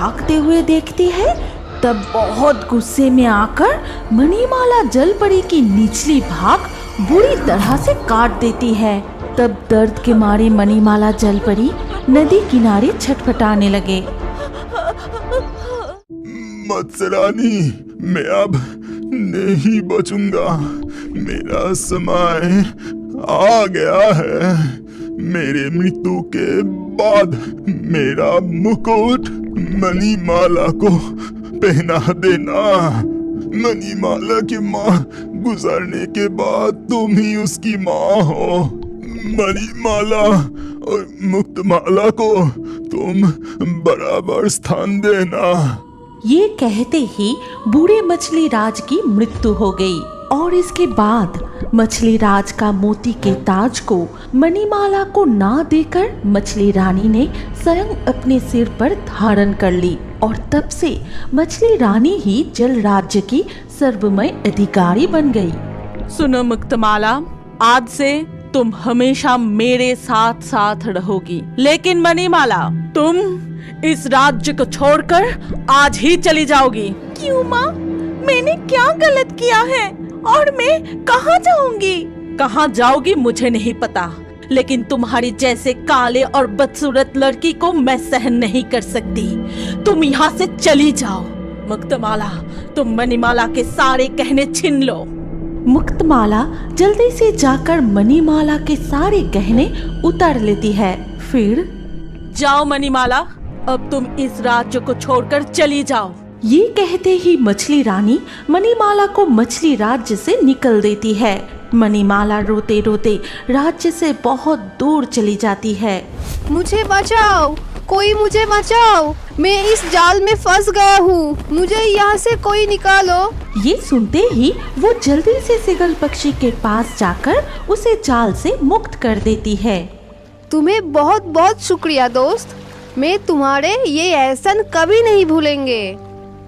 भागते हुए देखती है, तब बहुत गुस्से में आकर मणिमाला जलपरी की निचली भाग बुरी तरह से काट देती है। तब दर्द के मारे मणिमाला जलपरी नदी किनारे छटपटाने लगे। मत्स्य रानी, मैं अब नहीं बचूंगा। मेरा समय आ गया है। मेरे मृत्यु के बाद मेरा मुकुट मणिमाला को पहना देना। मणिमाला की माँ गुजरने के बाद तुम ही उसकी माँ हो। मणिमाला और मुक्तमाला को तुम बराबर स्थान देना। ये कहते ही बूढ़े मछली राज की मृत्यु हो गई और इसके बाद मछली राज का मोती के ताज को मणिमाला को ना देकर मछली रानी ने स्वयं अपने सिर पर धारण कर ली और तब से मछली रानी ही जल राज्य की सर्वमय अधिकारी बन गई। सुनो मुक्तमाला, आज से तुम हमेशा मेरे साथ साथ रहोगी, लेकिन मणिमाला तुम इस राज्य को छोड़कर आज ही चली जाओगी। क्यों माँ? मैंने क्या गलत किया है और मैं कहाँ जाऊंगी? कहाँ जाओगी मुझे नहीं पता, लेकिन तुम्हारी जैसे काले और बदसूरत लड़की को मैं सहन नहीं कर सकती। तुम यहाँ से चली जाओ। मुक्तमाला, तुम मणिमाला के सारे गहने छीन लो। मुक्तमाला जल्दी से जाकर मणिमाला के सारे गहने उतार लेती है। फिर जाओ मणिमाला, अब तुम इस राज्य को छोड़कर चली जाओ। ये कहते ही मछली रानी मणिमाला को मछली राज्य से निकल देती है। मणिमाला रोते रोते राज्य से बहुत दूर चली जाती है। मुझे बचाओ, कोई मुझे बचाओ, मैं इस जाल में फंस गया हूँ, मुझे यहाँ से कोई निकालो। ये सुनते ही वो जल्दी से सिगल पक्षी के पास जाकर उसे जाल से मुक्त कर देती है। तुम्हें बहुत बहुत शुक्रिया दोस्त, मैं तुम्हारे ये एहसान कभी नहीं भूलेंगे।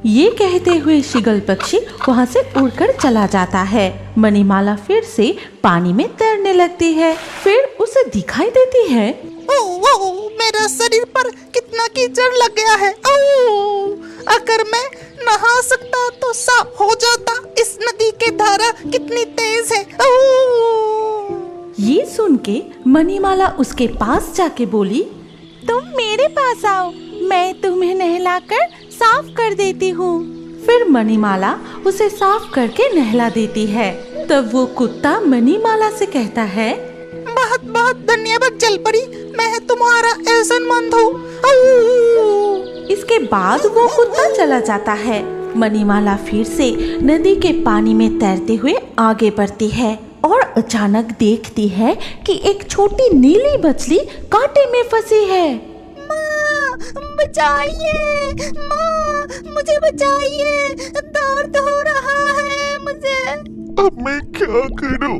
ये कहते हुए शिगल पक्षी वहाँ से उड़कर चला जाता है। मणिमाला फिर से पानी में तैरने लगती है। फिर उसे दिखाई देती है, ओह, मेरा शरीर पर कितना कीचड़ लग गया है। ओह, अगर मैं नहा सकता तो साफ हो जाता। इस नदी की धारा कितनी तेज है। ओह। ये सुन के मणिमाला उसके पास जाके बोली, तुम मेरे पास आओ, मैं तुम्हें नहलाकर साफ कर देती हूँ। फिर मणिमाला उसे साफ करके नहला देती है। तब वो कुत्ता मणिमाला से कहता है, बहुत बहुत धन्यवाद जलपरी, मैं तुम्हारा एहसानमंद हूँ। इसके बाद वो कुत्ता चला जाता है। मणिमाला फिर से नदी के पानी में तैरते हुए आगे बढ़ती है और अचानक देखती है कि एक छोटी नीली मछली कांटे में फंसी है। माँ, बचाइए, माँ, मुझे बचाइए, दर्द हो रहा है मुझे। अब मैं क्या करूं?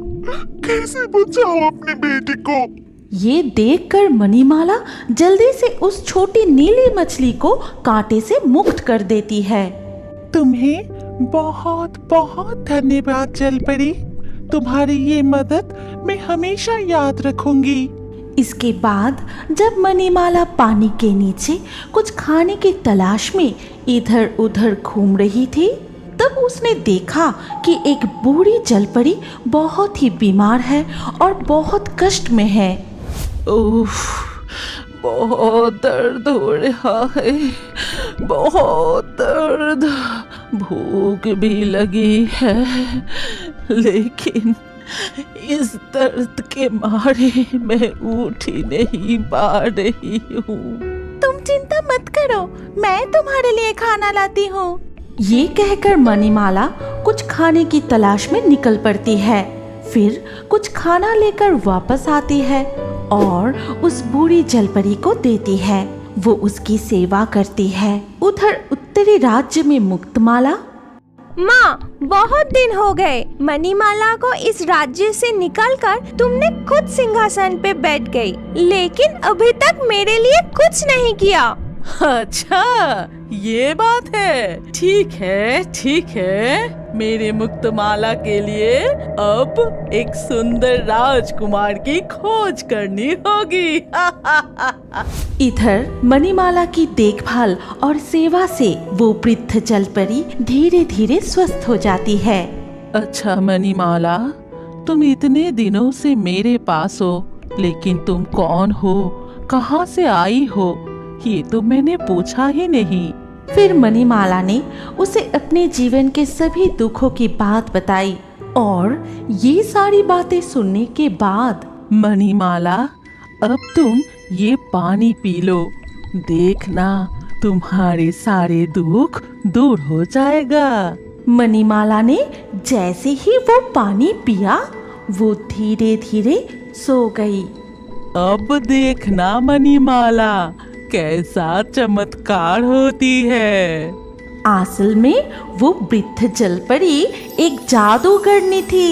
कैसे बचाऊं अपनी बेटी को? ये देखकर मणिमाला जल्दी से उस छोटी नीली मछली को कांटे से मुक्त कर देती है। तुम्हें बहुत बहुत धन्यवाद जलपरी, तुम्हारी ये मदद मैं हमेशा याद रखूंगी। इसके बाद जब मणिमाला पानी के नीचे कुछ खाने की तलाश में इधर उधर घूम रही थी, तब उसने देखा कि एक बूढ़ी जलपरी बहुत ही बीमार है और बहुत कष्ट में है। उफ, बहुत दर्द हो रहा है, बहुत दर्द, भूख भी लगी है, लेकिन इस दर्द के मारे मैं उठ ही नहीं पा रही हूँ। तुम चिंता मत करो, मैं तुम्हारे लिए खाना लाती हूँ। ये कहकर मणिमाला कुछ खाने की तलाश में निकल पड़ती है। फिर कुछ खाना लेकर वापस आती है और उस बूढ़ी जलपरी को देती है। वो उसकी सेवा करती है। उधर उत्तरी राज्य में मुक्तमाला, माँ, बहुत दिन हो गए, मणिमाला को इस राज्य से निकालकर तुमने खुद सिंहासन पे बैठ गई, लेकिन अभी तक मेरे लिए कुछ नहीं किया। अच्छा, ये बात है। ठीक है, मेरे मुक्तमाला के लिए अब एक सुंदर राजकुमार की खोज करनी होगी। इधर मणिमाला की देखभाल और सेवा से वो वृद्ध जलपरी धीरे धीरे स्वस्थ हो जाती है। अच्छा मणिमाला, तुम इतने दिनों से मेरे पास हो, लेकिन तुम कौन हो, कहाँ से आई हो, ये तो मैंने पूछा ही नहीं। फिर मणिमाला ने उसे अपने जीवन के सभी दुखों की बात बताई और ये सारी बातें सुनने के बाद मणिमाला, अब तुम ये पानी पी लो, देखना तुम्हारे सारे दुख दूर हो जाएगा। मणिमाला ने जैसे ही वो पानी पिया वो धीरे धीरे सो गई। अब देखना मणिमाला, कैसा चमत्कार होती है। असल में वो वृद्ध जलपरी एक जादूगरनी थी।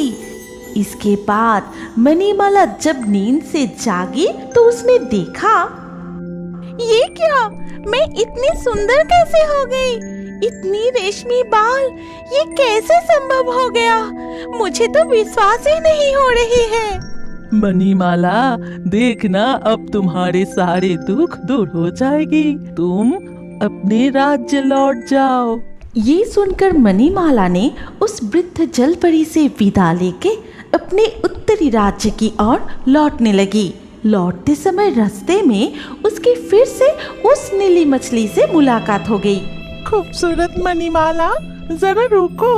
इसके बाद मणिमाला जब नींद से जागी तो उसने देखा, ये क्या, मैं इतनी सुंदर कैसे हो गई? इतनी रेशमी बाल, ये कैसे संभव हो गया? मुझे तो विश्वास ही नहीं हो रही है। मणिमाला, देखना अब तुम्हारे सारे दुख दूर हो जाएगी, तुम अपने राज्य लौट जाओ। ये सुनकर मणिमाला ने उस वृद्ध जलपरी से विदा लेके अपने उत्तरी राज्य की ओर लौटने लगी। लौटते समय रास्ते में उसकी फिर से उस नीली मछली से मुलाकात हो गई। खूबसूरत मणिमाला, जरा रुको,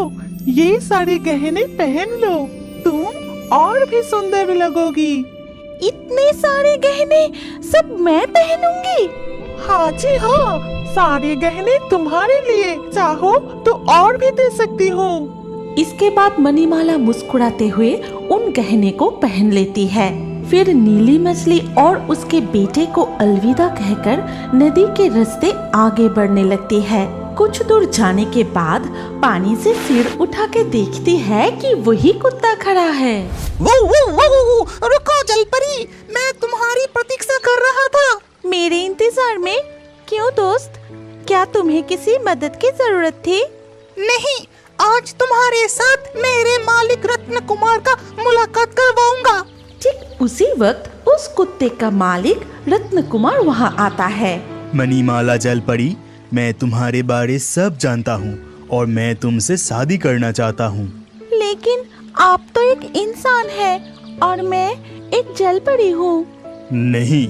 ये सारे गहने पहन लो, तुम और भी सुंदर लगोगी। इतने सारे गहने सब मैं पहनूंगी? हाँ जी हाँ, सारे गहने तुम्हारे लिए, चाहो तो और भी दे सकती हूँ। इसके बाद मणिमाला मुस्कुराते हुए उन गहने को पहन लेती है। फिर नीली मछली और उसके बेटे को अलविदा कहकर नदी के रास्ते आगे बढ़ने लगती है। कुछ दूर जाने के बाद पानी से सिर उठा के देखती है कि वही कुत्ता खड़ा है। वो, रुको जलपरी, मैं तुम्हारी प्रतीक्षा कर रहा था। मेरे इंतजार में? क्यों दोस्त, क्या तुम्हें किसी मदद की जरूरत थी? नहीं, आज तुम्हारे साथ मेरे मालिक रत्न कुमार का मुलाकात करवाऊंगा। ठीक उसी वक्त उस कुत्ते का मालिक रत्न कुमार वहाँ आता है। मणिमाला जलपरी, मैं तुम्हारे बारे सब जानता हूँ और मैं तुमसे शादी करना चाहता हूँ। लेकिन आप तो एक इंसान है और मैं एक जलपरी हूँ। नहीं,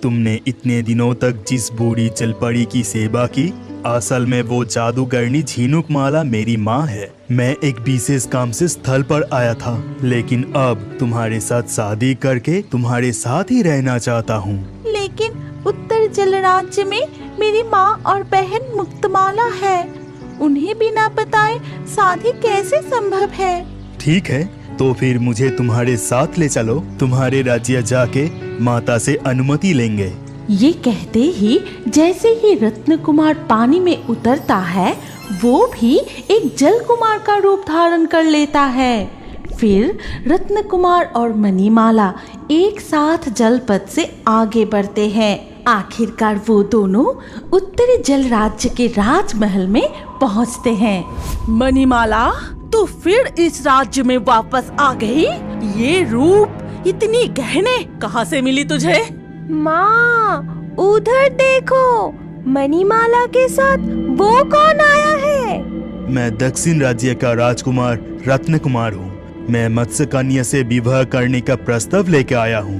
तुमने इतने दिनों तक जिस बूढ़ी जलपरी की सेवा की, असल में वो जादूगरनी झिनुकमाला मेरी माँ है। मैं एक विशेष काम से स्थल पर आया था, लेकिन अब तुम्हारे साथ शादी करके तुम्हारे साथ ही रहना चाहता हूँ। लेकिन उत्तर जल राज्य में मेरी माँ और बहन मुक्तमाला है, उन्हें बिना बताए शादी कैसे संभव है? ठीक है, तो फिर मुझे तुम्हारे साथ ले चलो, तुम्हारे राज्य जाके माता से अनुमति लेंगे। ये कहते ही जैसे ही रत्न कुमार पानी में उतरता है, वो भी एक जल कुमार का रूप धारण कर लेता है। फिर रत्न कुमार और मणिमाला एक साथ जलपथ से आगे बढ़ते हैं। आखिरकार वो दोनों उत्तरी जल राज्य के राजमहल में पहुंचते हैं। मणिमाला, तू फिर इस राज्य में वापस आ गई? ये रूप, इतनी गहने कहाँ से मिली तुझे? माँ, उधर देखो, मणिमाला के साथ वो कौन आया है? मैं दक्षिण राज्य का राजकुमार रत्न कुमार हूँ। मैं मत्स्य कन्या से विवाह करने का प्रस्ताव लेके आया हूँ।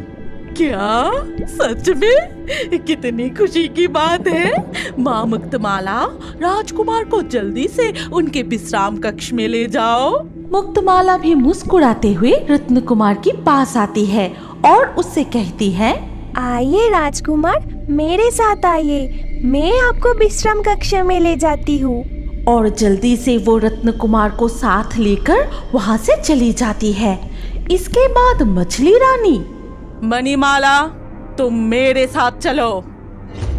क्या सच में? कितनी खुशी की बात है। माँ मुक्तमाला, राजकुमार को जल्दी से उनके विश्राम कक्ष में ले जाओ। मुक्तमाला भी मुस्कुराते हुए रत्न कुमार के पास आती है और उससे कहती है, आइए राजकुमार, मेरे साथ आइए, मैं आपको विश्राम कक्ष में ले जाती हूँ। और जल्दी से वो रत्न कुमार को साथ लेकर वहाँ से चली जाती है। इसके बाद मछली रानी, मणिमाला, तुम मेरे साथ चलो।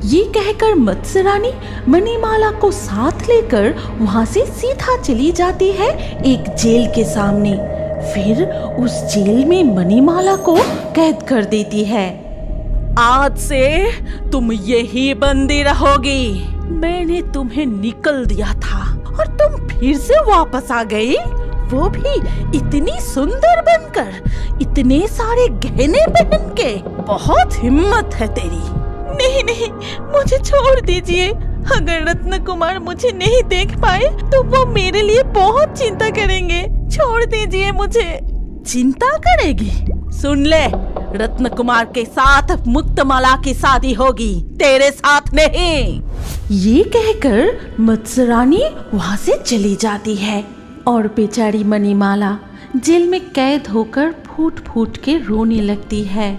ये कहकर मत्स्य रानी मणिमाला को साथ लेकर वहाँ से सीधा चली जाती है एक जेल के सामने। फिर उस जेल में मणिमाला को कैद कर देती है। आज से तुम यही बंदी रहोगी। मैंने तुम्हें निकल दिया था और तुम फिर से वापस आ गई, वो भी इतनी सुंदर बनकर, इतने सारे गहने पहन के। बहुत हिम्मत है तेरी। नहीं नहीं, मुझे छोड़ दीजिए। अगर रत्न कुमार मुझे नहीं देख पाए तो वो मेरे लिए बहुत चिंता करेंगे। छोड़ दीजिए मुझे। चिंता करेगी? सुन ले, रत्न कुमार के साथ मुक्तमाला की शादी होगी, तेरे साथ नहीं। ये कहकर मत्स्य रानी वहाँ से चली जाती है और बेचारी मणिमाला जेल में कैद होकर फूट फूट के रोने लगती है।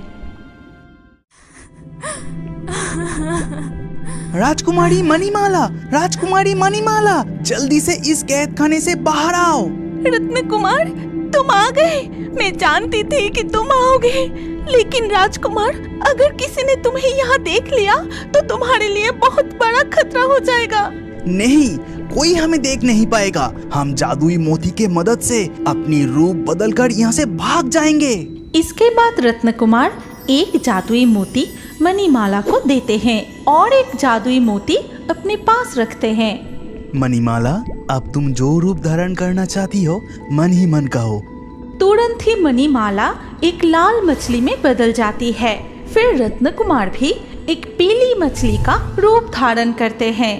राजकुमारी मणिमाला, राजकुमारी मणिमाला, जल्दी से इस कैद खाने से बाहर आओ। रत्न कुमार, तुम आ गए। मैं जानती थी कि तुम आओगे, लेकिन राजकुमार, अगर किसी ने तुम्हें यहाँ देख लिया तो तुम्हारे लिए बहुत बड़ा खतरा हो जाएगा। नहीं, कोई हमें देख नहीं पाएगा। हम जादुई मोती के मदद से अपनी रूप बदलकर यहाँ से भाग जाएंगे। इसके बाद रत्न कुमार एक जादुई मोती मणिमाला को देते हैं और एक जादुई मोती अपने पास रखते हैं। मणिमाला, अब तुम जो रूप धारण करना चाहती हो मन ही मन कहो। तुरंत ही मणिमाला एक लाल मछली में बदल जाती है। फिर रत्न कुमार भी एक पीली मछली का रूप धारण करते हैं।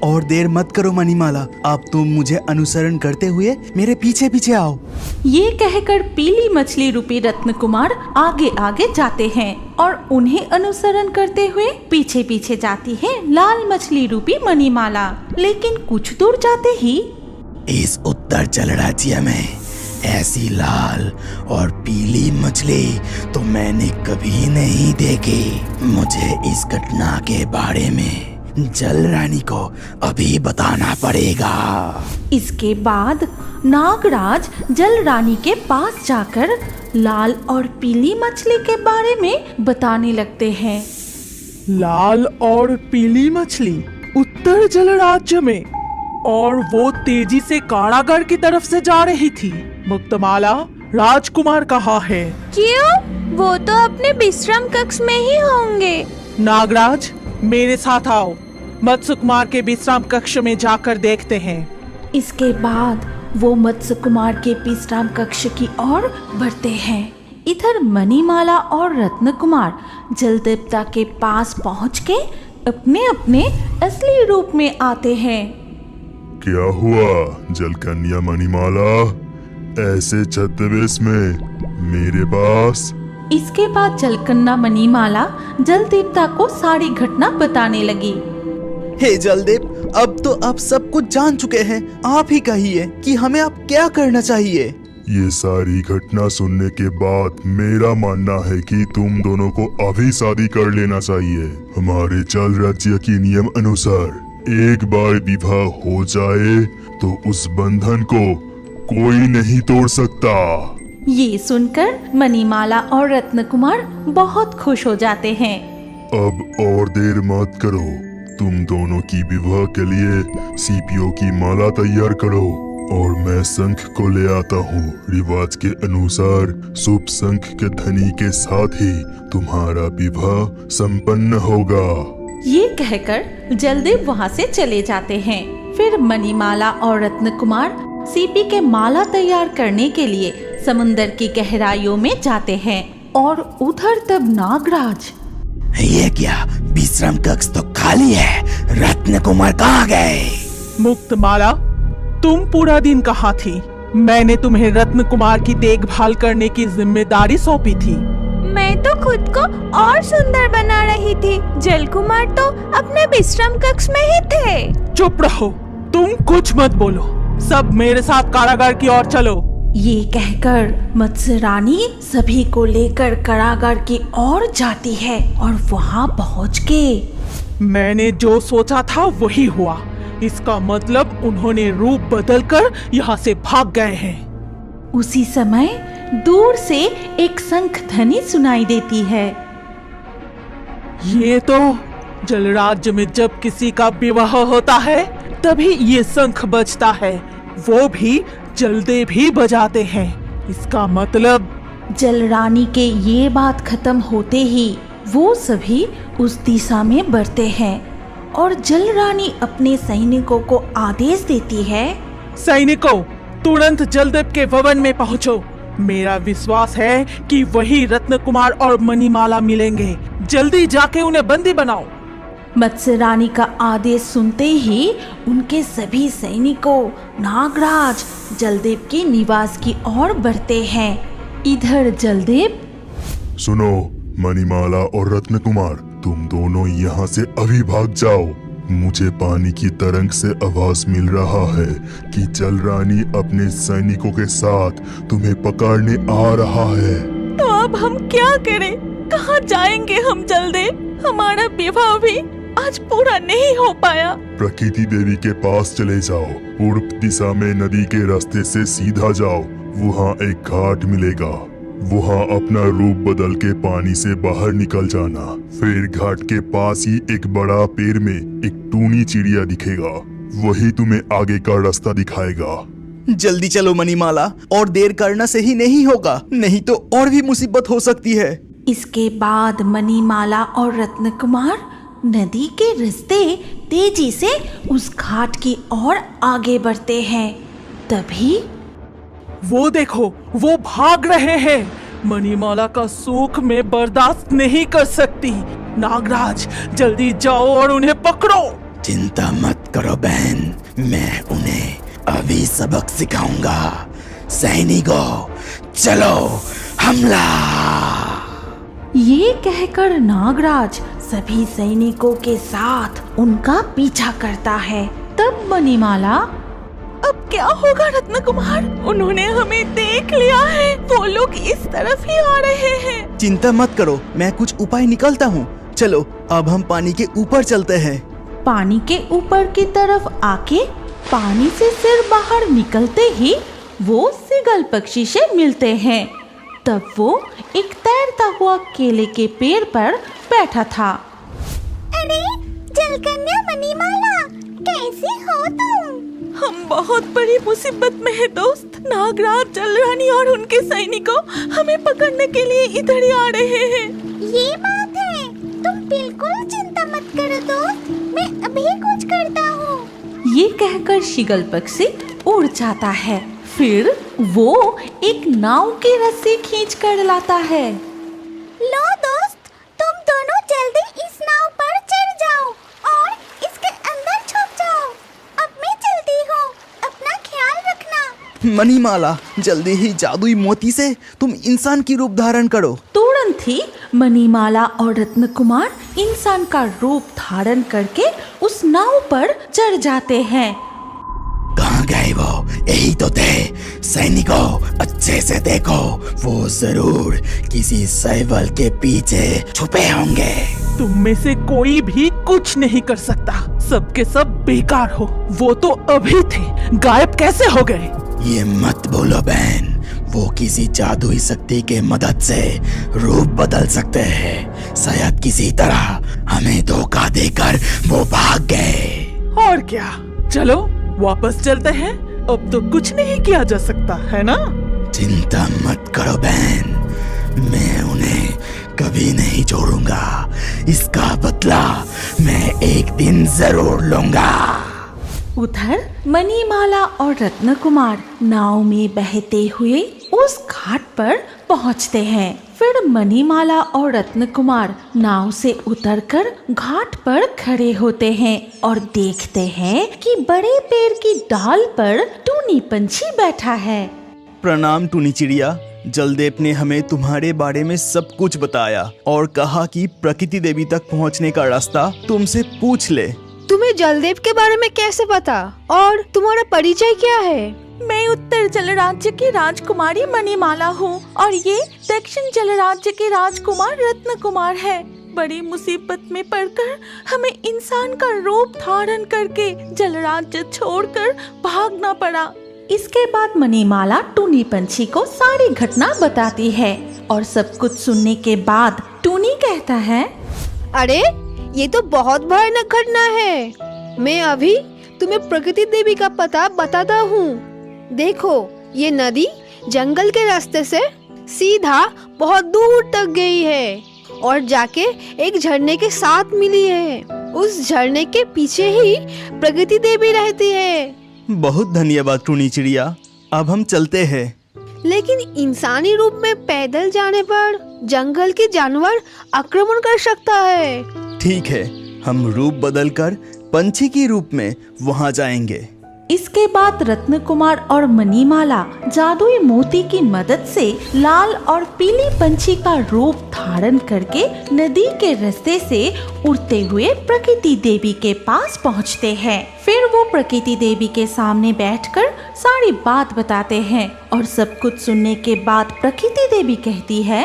और देर मत करो मणिमाला, अब तुम मुझे अनुसरण करते हुए मेरे पीछे पीछे आओ। ये कहकर पीली मछली रूपी रत्न कुमार आगे आगे जाते हैं और उन्हें अनुसरण करते हुए पीछे पीछे जाती है लाल मछली रूपी मणिमाला। लेकिन कुछ दूर जाते ही इस उत्तर जल राज्य में ऐसी लाल और पीली मछली तो मैंने कभी नहीं देखी। मुझे इस घटना के बारे में जल रानी को अभी बताना पड़ेगा। इसके बाद नागराज जल रानी के पास जाकर लाल और पीली मछली के बारे में बताने लगते हैं। लाल और पीली मछली उत्तर जल राज्य में, और वो तेजी से कारागार की तरफ से जा रही थी। मुक्तमाला, राजकुमार कहाँ है? क्यों? वो तो अपने विश्राम कक्ष में ही होंगे। नागराज, मेरे साथ आओ। मत्स्य कुमार के विश्राम कक्ष में जाकर देखते हैं। इसके बाद वो मत्स्य कुमार के विश्राम कक्ष की ओर बढ़ते हैं। इधर मणिमाला और रत्न कुमार जल देवता के पास पहुंच के अपने अपने असली रूप में आते हैं। क्या हुआ जलकन्या मणिमाला, ऐसे छद्मवेश में मेरे पास? इसके बाद जलकन्या मणिमाला जल देवता को सारी घटना बताने लगी। हे जलदेव, अब तो आप सब कुछ जान चुके हैं। आप ही कहिए कि हमें अब क्या करना चाहिए। ये सारी घटना सुनने के बाद मेरा मानना है कि तुम दोनों को अभी शादी कर लेना चाहिए। हमारे जल राज्य के नियम अनुसार एक बार विवाह हो जाए तो उस बंधन को कोई नहीं तोड़ सकता। ये सुनकर मणिमाला और रत्न कुमार बहुत खुश हो जाते हैं। अब और देर मत करो, तुम दोनों की विवाह के लिए सीपियों की माला तैयार करो और मैं शंख को ले आता हूँ। रिवाज के अनुसार शुभ शंख के ध्वनि के साथ ही तुम्हारा विवाह संपन्न होगा। ये कहकर जलदेव वहाँ से चले जाते हैं। फिर मणिमाला और रत्न कुमार सीपी के माला तैयार करने के लिए समुंदर की गहराइयों में जाते हैं और उधर तब नागराज। ये क्या, विश्राम कक्ष तो खाली है, रत्न कुमार कहाँ गए? मुक्तमाला, तुम पूरा दिन कहाँ थी? मैंने तुम्हें रत्न कुमार की देखभाल करने की जिम्मेदारी सौंपी थी। मैं तो खुद को और सुंदर बना रही थी। जल कुमार तो अपने विश्राम कक्ष में ही थे। चुप रहो, तुम कुछ मत बोलो। सब मेरे साथ कारागार की ओर चलो। ये कहकर मत्स्य रानी सभी को लेकर कारागार की ओर जाती है और वहाँ पहुँच के मैंने जो सोचा था वही हुआ। इसका मतलब उन्होंने रूप बदलकर यहाँ से भाग गए हैं। उसी समय दूर से एक शंख ध्वनि सुनाई देती है। ये तो जलराज्य में जब किसी का विवाह होता है तभी ये शंख बजता है, वो भी जलदेव भी बजाते हैं। इसका मतलब जल रानी के ये बात खत्म होते ही वो सभी उस दिशा में बढ़ते हैं और जल रानी अपने सैनिकों को आदेश देती है। सैनिकों, तुरंत जलदेव के भवन में पहुंचो। मेरा विश्वास है कि वही रत्न कुमार और मणिमाला मिलेंगे। जल्दी जाके उन्हें बंदी बनाओ। मत्स्य रानी का आदेश सुनते ही उनके सभी सैनिकों नागराज जलदेव के निवास की ओर बढ़ते हैं। इधर जलदेव, सुनो मणिमाला और रत्न कुमार, तुम दोनों यहाँ से अभी भाग जाओ। मुझे पानी की तरंग से आवाज मिल रहा है कि जल रानी अपने सैनिकों के साथ तुम्हें पकड़ने आ रहा है। तो अब हम क्या करें? कहाँ जाएंगे हम जलदेव? हमारा विवाह भी आज पूरा नहीं हो पाया। प्रकृति देवी के पास चले जाओ। पूर्व दिशा में नदी के रास्ते से सीधा जाओ। वहाँ एक घाट मिलेगा। वहाँ अपना रूप बदल के पानी से बाहर निकल जाना। फिर घाट के पास ही एक बड़ा पेड़ में एक टूनी चिड़िया दिखेगा। वही तुम्हें आगे का रास्ता दिखाएगा। जल्दी चलो मणिमाला, और देर करना सही नहीं होगा, नहीं तो और भी मुसीबत हो सकती है। इसके बाद मणिमाला और रत्न कुमार नदी के रास्ते तेजी से उस घाट की ओर आगे बढ़ते हैं। तभी वो देखो, वो भाग रहे हैं। मणिमाला का सुख मैं बर्दाश्त नहीं कर सकती। नागराज, जल्दी जाओ और उन्हें पकड़ो। चिंता मत करो बहन, मैं उन्हें अभी सबक सिखाऊंगा। सैनिकों, चलो हमला। ये कहकर नागराज सभी सैनिकों के साथ उनका पीछा करता है। तब मणिमाला, अब क्या होगा रत्न कुमार? उन्होंने हमें देख लिया है। वो लोग इस तरफ ही आ रहे हैं। चिंता मत करो, मैं कुछ उपाय निकालता हूँ। चलो अब हम पानी के ऊपर चलते हैं। पानी के ऊपर की तरफ आके पानी से सिर बाहर निकलते ही वो सीगल पक्षी से मिलते हैं। तब वो एक तैरता हुआ केले के पेड़ पर बैठा था। अरे जलकन्या मणिमाला, कैसी हो तुम? हम बहुत बड़ी मुसीबत में हैं दोस्त। नागराज, जल रानी और उनके सैनिकों हमें पकड़ने के लिए इधर ही आ रहे हैं। ये बात है, तुम बिल्कुल चिंता मत करो दोस्त, मैं अभी कुछ करता हूँ। ये कहकर शिगल पक्षी उड़ जाता है। फिर वो एक नाव की रस्सी खींच कर लाता है। लो दोस्त, तुम दोनों जल्दी इस नाव पर चढ़ जाओ और इसके अंदर छुप जाओ। अब मैं चलती हूँ, अपना ख्याल रखना। मणिमाला, जल्दी ही जादुई मोती से तुम इंसान की रूप धारण करो। तुरंत ही मणिमाला और रत्न कुमार इंसान का रूप धारण करके उस नाव पर चढ़ जाते हैं। कहाँ गए वो? यही तो थे। सैनिकों, अच्छे से देखो, वो जरूर किसी शैवाल के पीछे छुपे होंगे। तुम में से कोई भी कुछ नहीं कर सकता। सबके सब बेकार हो। वो तो अभी थे, गायब कैसे हो गए? ये मत बोलो बहन, वो किसी जादुई शक्ति के मदद से रूप बदल सकते हैं। शायद किसी तरह हमें धोखा देकर वो भाग गए। और क्या, चलो वापस चलते हैं। अब तो कुछ नहीं किया जा सकता है ना? चिंता मत करो बहन, मैं उन्हें कभी नहीं छोड़ूंगा। इसका बदला मैं एक दिन जरूर लूंगा। उधर मणिमाला और रत्न कुमार नाव में बहते हुए उस घाट पर पहुंचते हैं। फिर मणिमाला और रत्न कुमार नाव से उतरकर घाट पर खड़े होते हैं और देखते हैं कि बड़े पेड़ की डाल पर टूनी पंछी बैठा है। प्रणाम टूनी चिड़िया, जलदेव ने हमें तुम्हारे बारे में सब कुछ बताया और कहा कि प्रकृति देवी तक पहुंचने का रास्ता तुमसे पूछ ले। तुम्हें जलदेव के बारे में कैसे पता और तुम्हारा परिचय क्या है? मैं उत्तर जल राज्य की राजकुमारी मणिमाला हूँ और ये दक्षिण जल राज्य के राजकुमार रत्न कुमार है। बड़ी मुसीबत में पड़कर हमें इंसान का रूप धारण करके जल राज्य छोड़कर भागना पड़ा। इसके बाद मणिमाला टूनी पंछी को सारी घटना बताती है और सब कुछ सुनने के बाद टूनी कहता है, अरे ये तो बहुत भयानक घटना है। मैं अभी तुम्हें प्रकृति देवी का पता बताता हूँ। देखो, ये नदी जंगल के रास्ते से सीधा बहुत दूर तक गई है और जाके एक झरने के साथ मिली है। उस झरने के पीछे ही प्रकृति देवी रहती है। बहुत धन्यवाद टूनी चिड़िया, अब हम चलते हैं। लेकिन इंसानी रूप में पैदल जाने पर जंगल के जानवर आक्रमण कर सकता है। ठीक है, हम रूप बदलकर पंछी के रूप में वहाँ जाएंगे। इसके बाद रत्न कुमार और मणिमाला जादुई मोती की मदद से लाल और पीली पंछी का रूप धारण करके नदी के रास्ते से उड़ते हुए प्रकृति देवी के पास पहुंचते हैं। फिर वो प्रकृति देवी के सामने बैठकर सारी बात बताते हैं और सब कुछ सुनने के बाद प्रकृति देवी कहती है,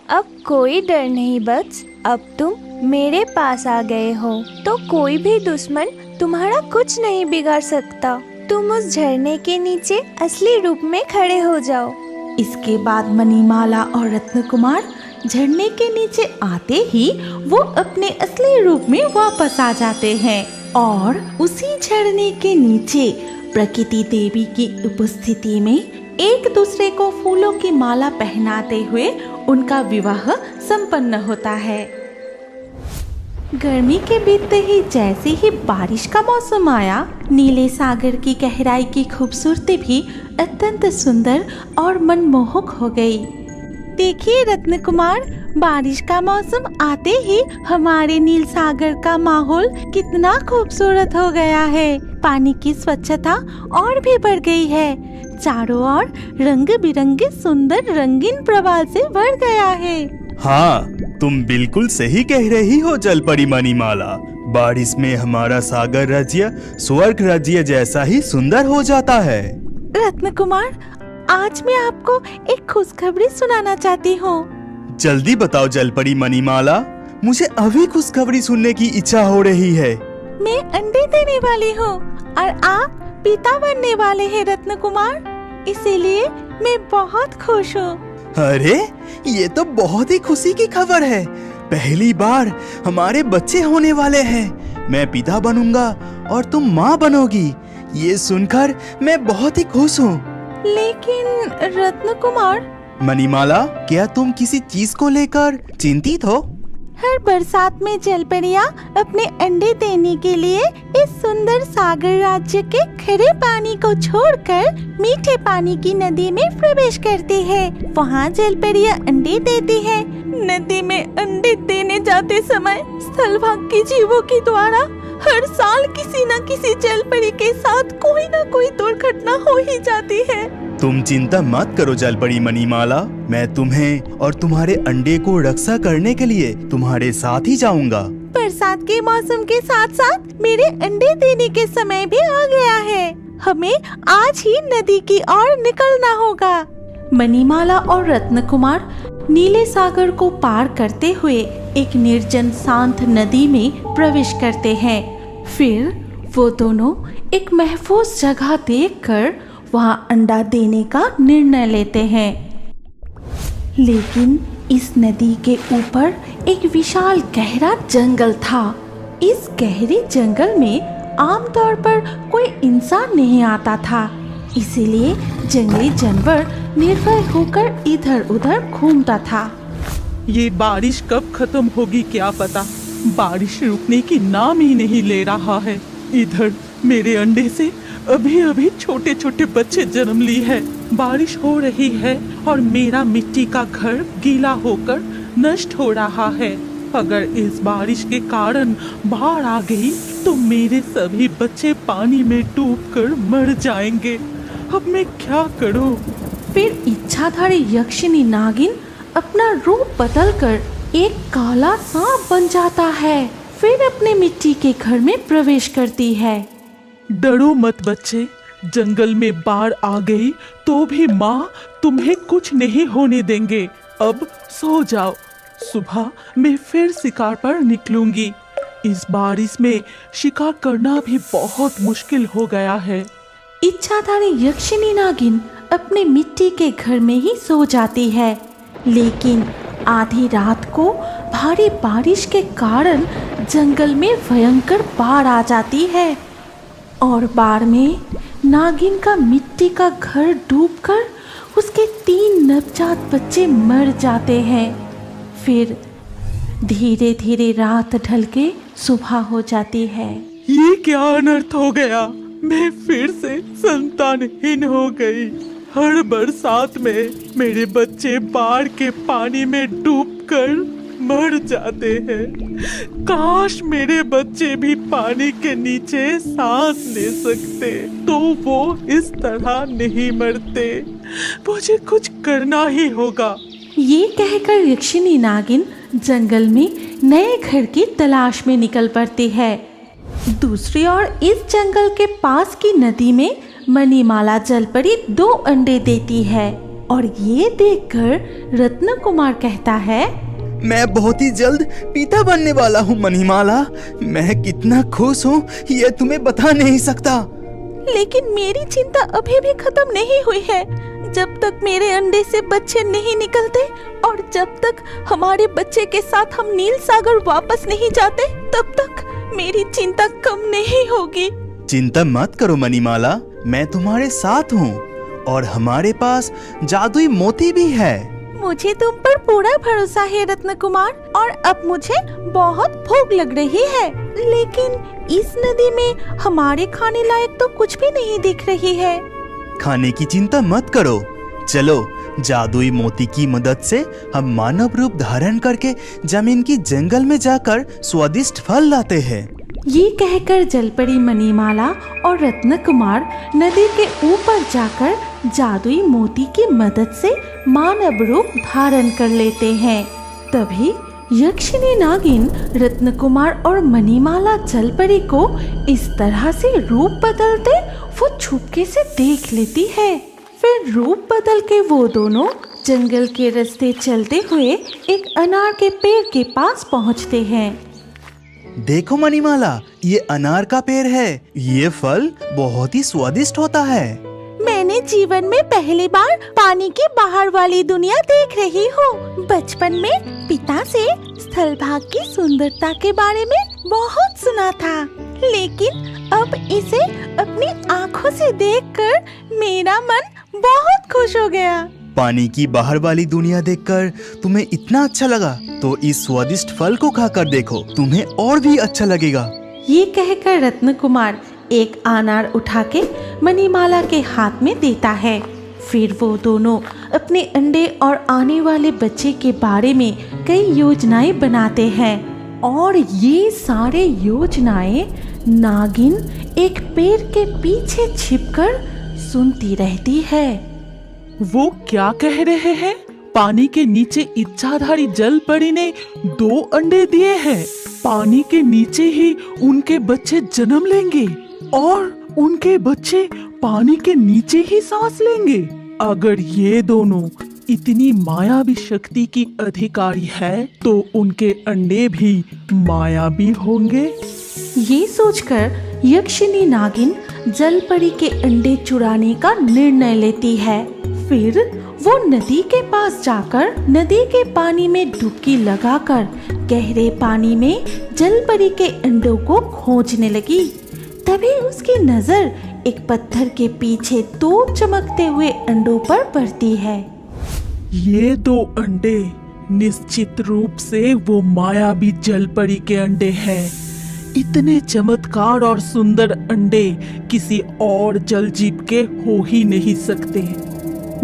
अब कोई डर नहीं बच्च, अब तुम मेरे पास आ गए हो तो कोई भी दुश्मन तुम्हारा कुछ नहीं बिगाड़ सकता। तुम उस झरने के नीचे असली रूप में खड़े हो जाओ। इसके बाद मणिमाला और रत्न कुमार झरने के नीचे आते ही वो अपने असली रूप में वापस आ जाते हैं और उसी झरने के नीचे प्रकृति देवी की उपस्थिति में एक दूसरे को फूलों की माला पहनाते हुए उनका विवाह संपन्न होता है। गर्मी के बीतते ही जैसे ही बारिश का मौसम आया, नीले सागर की गहराई की खूबसूरती भी अत्यंत सुंदर और मनमोहक हो गई। देखिए रत्न कुमार, बारिश का मौसम आते ही हमारे नील सागर का माहौल कितना खूबसूरत हो गया है। पानी की स्वच्छता और भी बढ़ गई है। चारों ओर रंग बिरंगे सुंदर रंगीन प्रवाल से भर गया है। हाँ, तुम बिल्कुल सही कह रही हो जलपरी मणिमाला। बारिश में हमारा सागर राज्य स्वर्ग राज्य जैसा ही सुंदर हो जाता है। रत्न कुमार, आज मैं आपको एक खुशखबरी सुनाना चाहती हूँ। जल्दी बताओ जलपरी मणिमाला, मुझे अभी खुशखबरी सुनने की इच्छा हो रही है। मैं अंडे देने वाली हूँ और आप पिता बनने वाले हैं रत्न कुमार, इसीलिए मैं बहुत खुश हूँ। अरे, ये तो बहुत ही खुशी की खबर है। पहली बार हमारे बच्चे होने वाले हैं। मैं पिता बनूंगा और तुम माँ बनोगी। ये सुनकर मैं बहुत ही खुश हूँ। लेकिन रत्न कुमार, मणिमाला, क्या तुम किसी चीज को लेकर चिंतित हो? हर बरसात में जलपरियां अपने अंडे देने के लिए इस सुंदर सागर राज्य के खरे पानी को छोड़कर मीठे पानी की नदी में प्रवेश करती है। वहाँ जलपरियां अंडे देती है। नदी में अंडे देने जाते समय स्थलभागी जीवों के द्वारा हर साल किसी न किसी जलपरी के साथ कोई न कोई दुर्घटना हो ही जाती है। तुम चिंता मत करो जलपरी मणिमाला, मैं तुम्हें और तुम्हारे अंडे को रक्षा करने के लिए तुम्हारे साथ ही जाऊंगा। बरसात के मौसम के साथ साथ मेरे अंडे देने के समय भी आ गया है। हमें आज ही नदी की ओर निकलना होगा। मणिमाला और रत्न कुमार नीले सागर को पार करते हुए एक निर्जन शांत नदी में प्रवेश करते हैं। फिर वो दोनों एक महफूज जगह देखकर वहां अंडा देने का निर्णय लेते हैं। लेकिन इस नदी के ऊपर एक विशाल गहरा जंगल था। इस गहरे जंगल में आमतौर पर कोई इंसान नहीं आता था, इसीलिए जंगली जानवर निर्भय होकर इधर उधर घूमता था। ये बारिश कब खत्म होगी क्या पता। बारिश रुकने की नाम ही नहीं ले रहा है। इधर मेरे अंडे से अभी अभी छोटे छोटे बच्चे जन्म ली है। बारिश हो रही है और मेरा मिट्टी का घर गीला होकर नष्ट हो रहा है। अगर इस बारिश के कारण बाढ़ आ गई तो मेरे सभी बच्चे पानी में डूबकर मर जाएंगे। अब मैं क्या करूं? फिर इच्छाधारी यक्षिनी नागिन अपना रूप बदलकर एक काला सांप बन जाता है। फिर अपने मिट्टी के घर में प्रवेश करती है। डरो मत बच्चे, जंगल में बाढ़ आ गई तो भी माँ तुम्हें कुछ नहीं होने देंगे। अब सो जाओ, सुबह मैं फिर शिकार पर निकलूंगी। इस बारिश में शिकार करना भी बहुत मुश्किल हो गया है। इच्छाधारी यक्षिनी नागिन अपने मिट्टी के घर में ही सो जाती है। लेकिन आधी रात को भारी बारिश के कारण जंगल में भयंकर बाढ़ आ जाती है और बाढ़ में नागिन का मिट्टी का घर डूबकर उसके 3 नवजात बच्चे मर जाते हैं। फिर धीरे धीरे रात ढल के सुबह हो जाती है। ये क्या अनर्थ हो गया, मैं फिर से संतानहीन हो गई। हर बरसात में मेरे बच्चे बाढ़ के पानी में डूबकर मर जाते हैं। काश मेरे बच्चे भी पानी के नीचे सांस ले सकते तो वो इस तरह नहीं मरते। मुझे कुछ करना ही होगा। ये कहकर यक्षिणी नागिन जंगल में नए घर की तलाश में निकल पड़ती है। दूसरी ओर इस जंगल के पास की नदी में मणिमाला जलपरी 2 अंडे देती है और ये देखकर रत्न कुमार कहता है, मैं बहुत ही जल्द पिता बनने वाला हूँ मणिमाला। मैं कितना खुश हूँ ये तुम्हें बता नहीं सकता। लेकिन मेरी चिंता अभी भी खत्म नहीं हुई है। जब तक मेरे अंडे से बच्चे नहीं निकलते और जब तक हमारे बच्चे के साथ हम नील सागर वापस नहीं जाते, तब तक मेरी चिंता कम नहीं होगी। चिंता मत करो मणिमाला, मैं तुम्हारे साथ हूँ और हमारे पास जादुई मोती भी है। मुझे तुम पर पूरा भरोसा है रत्न कुमार, और अब मुझे बहुत भूख लग रही है। लेकिन इस नदी में हमारे खाने लायक तो कुछ भी नहीं दिख रही है। खाने की चिंता मत करो, चलो जादुई मोती की मदद से हम मानव रूप धारण करके जमीन की जंगल में जाकर स्वादिष्ट फल लाते हैं। ये कहकर जलपरी मणिमाला और रत्न कुमार नदी के ऊपर जाकर जादुई मोती की मदद से मानव रूप धारण कर लेते हैं। तभी यक्षिणी नागिन रत्न कुमार और मणिमाला जलपरी को इस तरह से रूप बदलते वो छुपके से देख लेती है। फिर रूप बदल के वो दोनों जंगल के रास्ते चलते हुए एक अनार के पेड़ के पास पहुंचते हैं। देखो मणिमाला, ये अनार का पेड़ है। ये फल बहुत ही स्वादिष्ट होता है। मैंने जीवन में पहली बार पानी के बाहर वाली दुनिया देख रही हूँ। बचपन में पिता से स्थल भाग की सुंदरता के बारे में बहुत सुना था, लेकिन अब इसे अपनी आँखों से देखकर मेरा मन बहुत खुश हो गया। पानी की बाहर वाली दुनिया देखकर तुम्हें इतना अच्छा लगा, तो इस स्वादिष्ट फल को खाकर देखो, तुम्हें और भी अच्छा लगेगा। ये कहकर रत्न कुमार एक अनार उठा के मणिमाला के हाथ में देता है। फिर वो दोनों अपने अंडे और आने वाले बच्चे के बारे में कई योजनाएं बनाते हैं और ये सारे योजनाएं नागिन एक पेड़ के पीछे छिपकर सुनती रहती है। वो क्या कह रहे हैं? पानी के नीचे इच्छाधारी जलपरी ने 2 अंडे दिए हैं। पानी के नीचे ही उनके बच्चे जन्म लेंगे और उनके बच्चे पानी के नीचे ही सांस लेंगे। अगर ये दोनों इतनी मायावी शक्ति की अधिकारी है तो उनके अंडे भी मायावी होंगे। ये सोचकर यक्षिणी नागिन जलपरी के अंडे चुराने का निर्णय लेती है। फिर वो नदी के पास जाकर नदी के पानी में डुबकी लगाकर गहरे पानी में जलपरी के अंडों को खोजने लगी। तभी उसकी नजर एक पत्थर के पीछे 2 चमकते हुए अंडों पर पड़ती है। ये 2 अंडे निश्चित रूप से वो मायावी जलपरी के अंडे हैं। इतने चमत्कार और सुंदर अंडे किसी और जल जीव के हो ही नहीं सकते।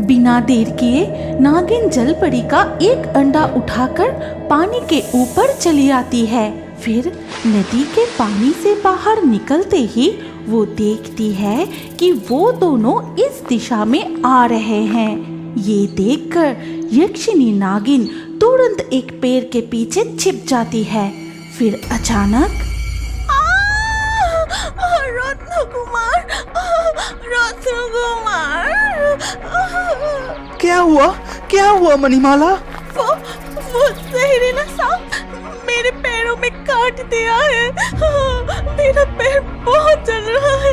बिना देर किए नागिन जलपरी का एक अंडा उठाकर पानी के ऊपर चली आती है। फिर नदी के पानी से बाहर निकलते ही वो देखती है कि वो दोनों इस दिशा में आ रहे हैं। ये देखकर यक्षिणी नागिन तुरंत एक पेड़ के पीछे छिप जाती है। फिर अचानक रत्न कुमार, रत्न कुमार। क्या हुआ मणिमाला? वो जहरीला सांप मेरे पैरों में काट दिया है। मेरा पैर बहुत जल रहा है।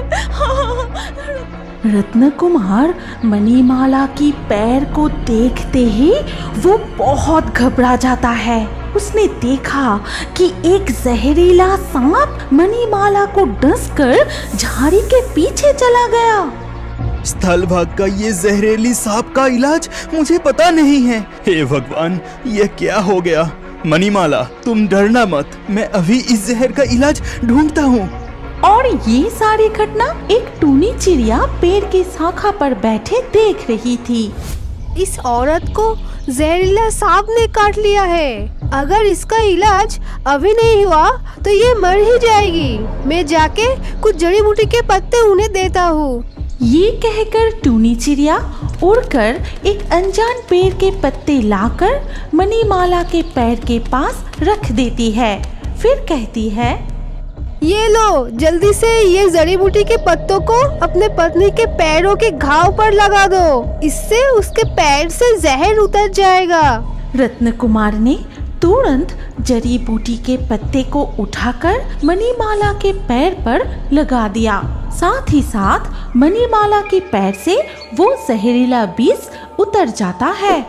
रत्न कुमार मणिमाला की पैर को देखते ही वो बहुत घबरा जाता है। उसने देखा कि एक जहरीला सांप मणिमाला को डसकर झाड़ी के पीछे चला गया। स्थल भाग का ये जहरीली सांप का इलाज मुझे पता नहीं है। हे भगवान, ये क्या हो गया? मणिमाला, तुम डरना मत, मैं अभी इस जहर का इलाज ढूंढता हूँ। और ये सारी घटना एक टूनी चिड़िया पेड़ की शाखा पर बैठे देख रही थी। इस औरत को जहरीला सांप ने काट लिया है। अगर इसका इलाज अभी नहीं हुआ तो ये मर ही जाएगी। मैं जाके कुछ जड़ी बूटी के पत्ते उन्हें देता हूँ। ये कहकर टूनी चिड़िया उड़कर एक अनजान पेड़ के पत्ते लाकर मणिमाला के पैर के पास रख देती है। फिर कहती है, ये लो, जल्दी से ये जड़ी बूटी के पत्तों को अपने पत्नी के पैरों के घाव पर लगा दो। इससे उसके पैर से जहर उतर जाएगा। रत्न कुमार ने तुरंत जड़ी बूटी के पत्ते को उठाकर मणिमाला के पैर पर लगा दिया। साथ ही साथ मणिमाला के पैर से वो जहरीला विष उतर जाता है।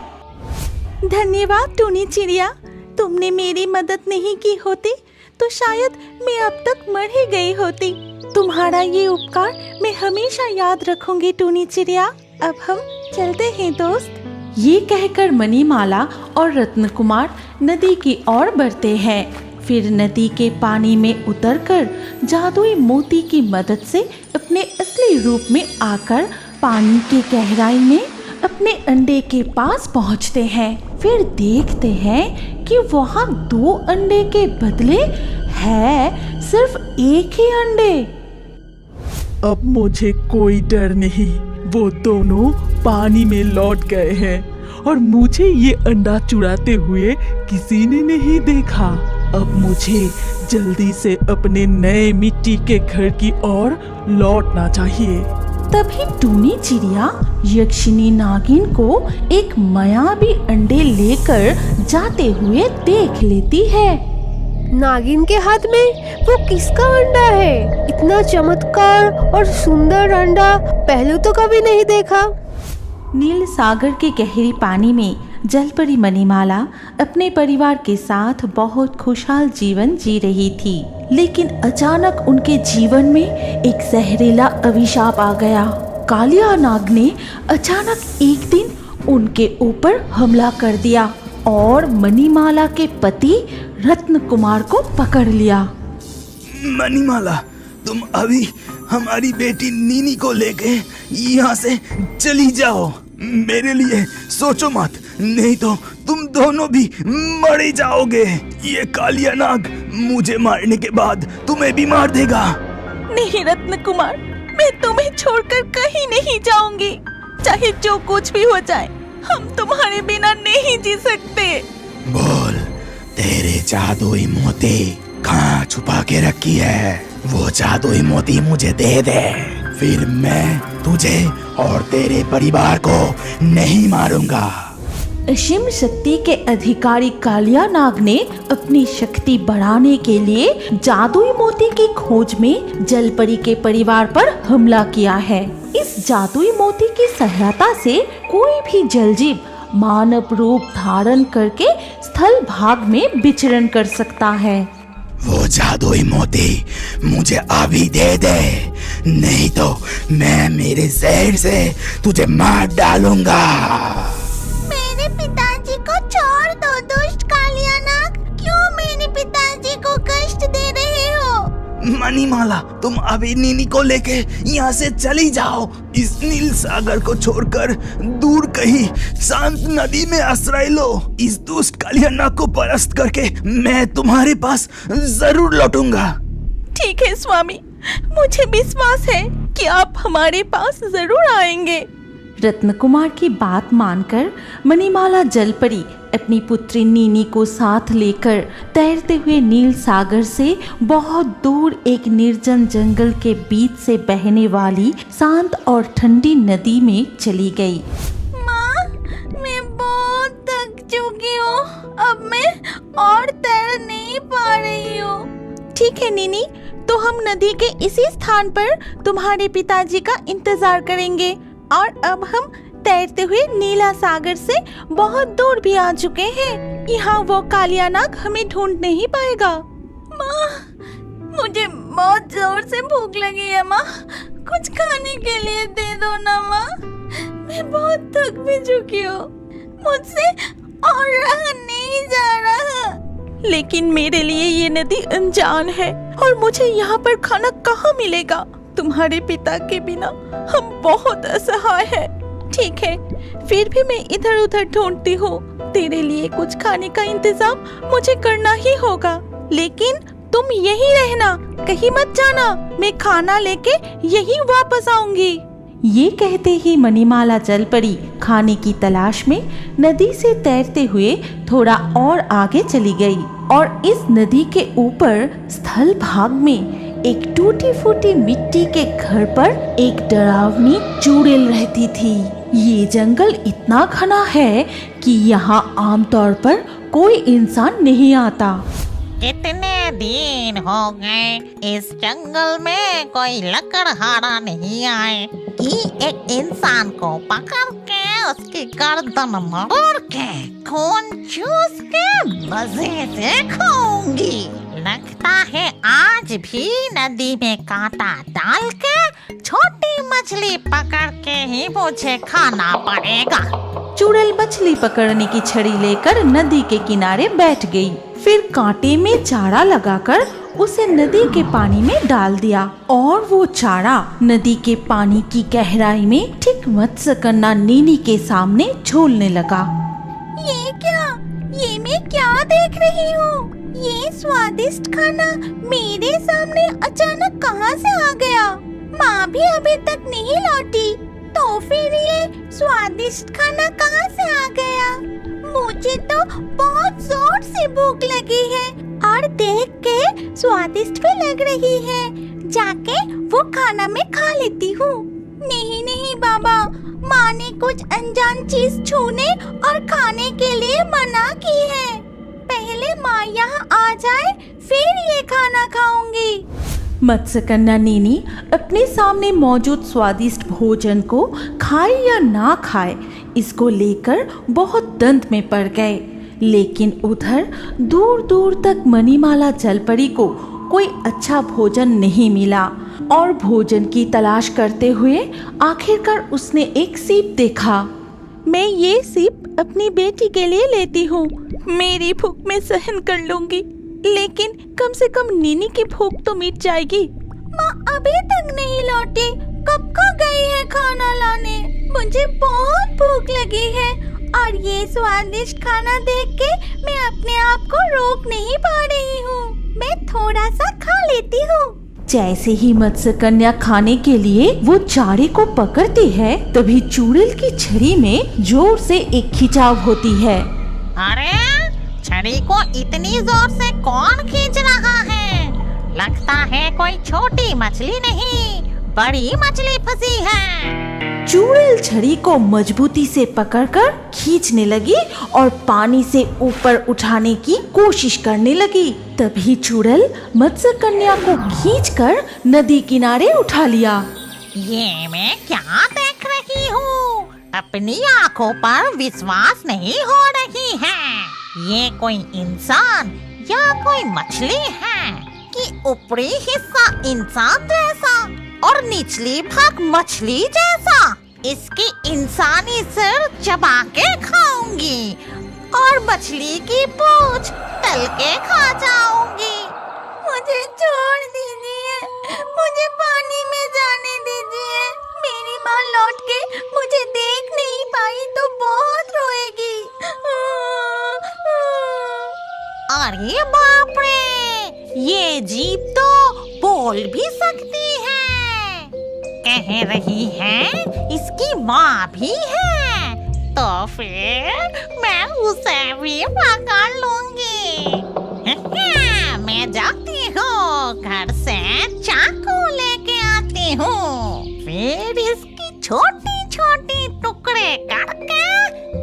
धन्यवाद टूनी चिड़िया, तुमने मेरी मदद नहीं की होती तो शायद मैं अब तक मर ही गई होती। तुम्हारा ये उपकार मैं हमेशा याद रखूंगी टूनी चिड़िया। अब हम चलते हैं दोस्त। ये कहकर मणिमाला और रत्न कुमार नदी की ओर बढ़ते हैं। फिर नदी के पानी में उतरकर जादुई मोती की मदद से अपने असली रूप में आकर पानी की गहराई में अपने अंडे के पास पहुंचते हैं। फिर देखते हैं कि वहाँ 2 अंडे के बदले है सिर्फ एक ही अंडे। अब मुझे कोई डर नहीं, वो दोनों पानी में लौट गए हैं और मुझे ये अंडा चुराते हुए किसी ने नहीं देखा। अब मुझे जल्दी से अपने नए मिट्टी के घर की ओर लौटना चाहिए। तभी टूनी चिड़िया यक्षिनी नागिन को एक मायावी अंडे लेकर जाते हुए देख लेती है। नागिन के हाथ में वो किसका अंडा है? इतना चमत्कार और सुंदर अंडा पहले तो कभी नहीं देखा। नील सागर के गहरी पानी में जलपरी मणिमाला अपने परिवार के साथ बहुत खुशहाल जीवन जी रही थी। लेकिन अचानक उनके जीवन में एक जहरीला अभिशाप आ गया। कालिया नाग ने अचानक एक दिन उनके ऊपर हमला कर दिया और मणिमाला के पति रत्न कुमार को पकड़ लिया। मणिमाला, तुम अभी हमारी बेटी नीनी को लेके यहाँ से चली जाओ। मेरे लिए सोचो मत, नहीं तो तुम दोनों भी मर ही जाओगे। ये कालिया नाग मुझे मारने के बाद तुम्हें भी मार देगा। नहीं रत्न कुमार, मैं तुम्हें छोड़कर कहीं नहीं जाऊंगी। चाहे जो कुछ भी हो जाए, हम तुम्हारे बिना नहीं जी सकते। बोल, तेरे जादुई मोती कहाँ छुपा के रखी है? वो जादुई मोती मुझे दे दे, फिर मैं तुझे और तेरे परिवार को नहीं मारूंगा। असीम शक्ति के अधिकारी कालिया नाग ने अपनी शक्ति बढ़ाने के लिए जादुई मोती की खोज में जलपरी के परिवार पर हमला किया है। इस जादुई मोती की सहायता से कोई भी जलजीव मानव रूप धारण करके स्थल भाग में विचरण कर सकता है। वो जादुई मोती मुझे अभी दे दे, नहीं तो मैं मेरे जहर से तुझे मार डालूंगा। मेरे पिताजी को छोड़ दो दुष्ट कालिया नाग, क्यों मेरे पिताजी को कष्ट दे रहे हो? मणिमाला, तुम अभी नीनी को लेके यहाँ से चली जाओ। इस नील सागर को छोड़कर दूर कहीं शांत नदी में आश्रय लो। इस दुष्ट कालिया नाग को परास्त करके मैं तुम्हारे पास जरूर लौटूंगा। ठीक है स्वामी, मुझे विश्वास है कि आप हमारे पास जरूर आएंगे। रत्न कुमार की बात मानकर मणिमाला जलपरी अपनी पुत्री नीनी को साथ लेकर तैरते हुए नील सागर से बहुत दूर एक निर्जन जंगल के बीच से बहने वाली शांत और ठंडी नदी में चली गई। माँ, मैं बहुत थक चुकी हूँ, अब मैं और तैर नहीं पा रही हूँ। ठीक है नीनी, तो हम नदी के इसी स्थान पर तुम्हारे पिताजी का इंतजार करेंगे। और अब हम तैरते हुए नीला सागर से बहुत दूर भी आ चुके हैं। यहाँ वो कालिया नाग हमें ढूंढ नहीं पाएगा। माँ, मुझे बहुत जोर से भूख लगी है माँ, कुछ खाने के लिए दे दो ना माँ। मैं बहुत थक भी चुकी हूँ, मुझसे और रहा नहीं जा रहा। लेकिन मेरे लिए ये नदी अनजान है और मुझे यहाँ पर खाना कहाँ मिलेगा। तुम्हारे पिता के बिना हम बहुत असहाय हैं। ठीक है, फिर भी मैं इधर उधर ढूंढती हूँ। तेरे लिए कुछ खाने का इंतजाम मुझे करना ही होगा, लेकिन तुम यहीं रहना, कहीं मत जाना। मैं खाना लेके यहीं वापस आऊंगी। ये कहते ही मणिमाला जलपरी खाने की तलाश में नदी से तैरते हुए थोड़ा और आगे चली गई और इस नदी के ऊपर स्थल भाग में एक टूटी फूटी मिट्टी के घर पर एक डरावनी चुड़ैल रहती थी। ये जंगल इतना घना है कि यहाँ आमतौर पर कोई इंसान नहीं आता। कितने दिन हो गए इस जंगल में कोई लकड़हारा नहीं आए कि एक इंसान को पकड़ के उसकी गर्दन मरोड़ के खून चूस के मजे से खाऊंगी। लगता है आज भी नदी में कांटा डाल के छोटी मछली पकड़ के ही मुझे खाना पड़ेगा। चुड़ैल मछली पकड़ने की छड़ी लेकर नदी के किनारे बैठ गई। फिर कांटे में चारा लगाकर उसे नदी के पानी में डाल दिया और वो चारा नदी के पानी की गहराई में ठीक मत्स्यकन्या नीनी के सामने झूलने लगा। ये क्या? ये मैं क्या देख रही हूँ? ये स्वादिष्ट खाना मेरे सामने अचानक कहाँ से आ गया? माँ भी अभी तक नहीं लौटी, तो फिर ये स्वादिष्ट खाना कहाँ से आ गया? मुझे तो बहुत जोर से भूख लगी है और देख के स्वादिष्ट भी लग रही है। जाके वो खाना मैं खा लेती हूँ। नहीं नहीं बाबा, माँ ने कुछ अनजान चीज छूने और खाने के लिए मना की है। पहले माँ यहाँ आ जाए फिर ये खाना खाऊंगी। मत्स्यकन्या नीनी अपने सामने मौजूद स्वादिष्ट भोजन को खाए या ना खाए इसको लेकर बहुत द्वंद में पड़ गए। लेकिन उधर दूर दूर तक मणिमाला जलपरी को कोई अच्छा भोजन नहीं मिला और भोजन की तलाश करते हुए आखिरकार उसने एक सीप देखा। मैं ये सीप अपनी बेटी के लिए लेती हूँ। मेरी भूख मैं सहन कर लूंगी, लेकिन कम से कम नीनी की भूख तो मिट जाएगी। माँ अभी तक नहीं लौटी, कब को गई है खाना लाने? मुझे बहुत भूख लगी है और ये स्वादिष्ट खाना देख के मैं अपने आप को रोक नहीं पा रही हूँ। मैं थोड़ा सा खा लेती हूँ। जैसे ही मत्स्यकन्या खाने के लिए वो चारे को पकड़ती है, तभी चुड़ैल की छड़ी में जोर से एक खिंचाव होती है। अरे छड़ी को इतनी जोर से कौन खींच रहा है? लगता है कोई छोटी मछली नहीं, बड़ी मछली फंसी है। चुड़ैल छड़ी को मजबूती से पकड़कर खींचने लगी और पानी से ऊपर उठाने की कोशिश करने लगी। तभी चुड़ैल मत्स्यकन्या को खींचकर नदी किनारे उठा लिया। ये मैं क्या देख रही हूँ? अपनी आँखों पर विश्वास नहीं हो रही है। ये कोई इंसान या कोई मछली है कि ऊपरी हिस्सा इंसान जैसा और निचली भाग मछली जैसा? इसकी इंसानी सिर चबा के खाऊंगी और मछली की पूंछ तल के खा जाऊंगी। मुझे छोड़ दीजिए, मुझे पानी में जाने दीजिए। मेरी माँ लौट के मुझे देख नहीं पाई तो बहुत रोएगी। अरे बाप रे, ये जीभ तो बोल भी सकती है। कह रही है इसकी माँ भी है, तो फिर मैं उसे भी पकड़ लूंगी। मैं जाती हूँ, घर से चाकू लेके आती हूँ, फिर इसकी छोटी छोटी टुकड़े करके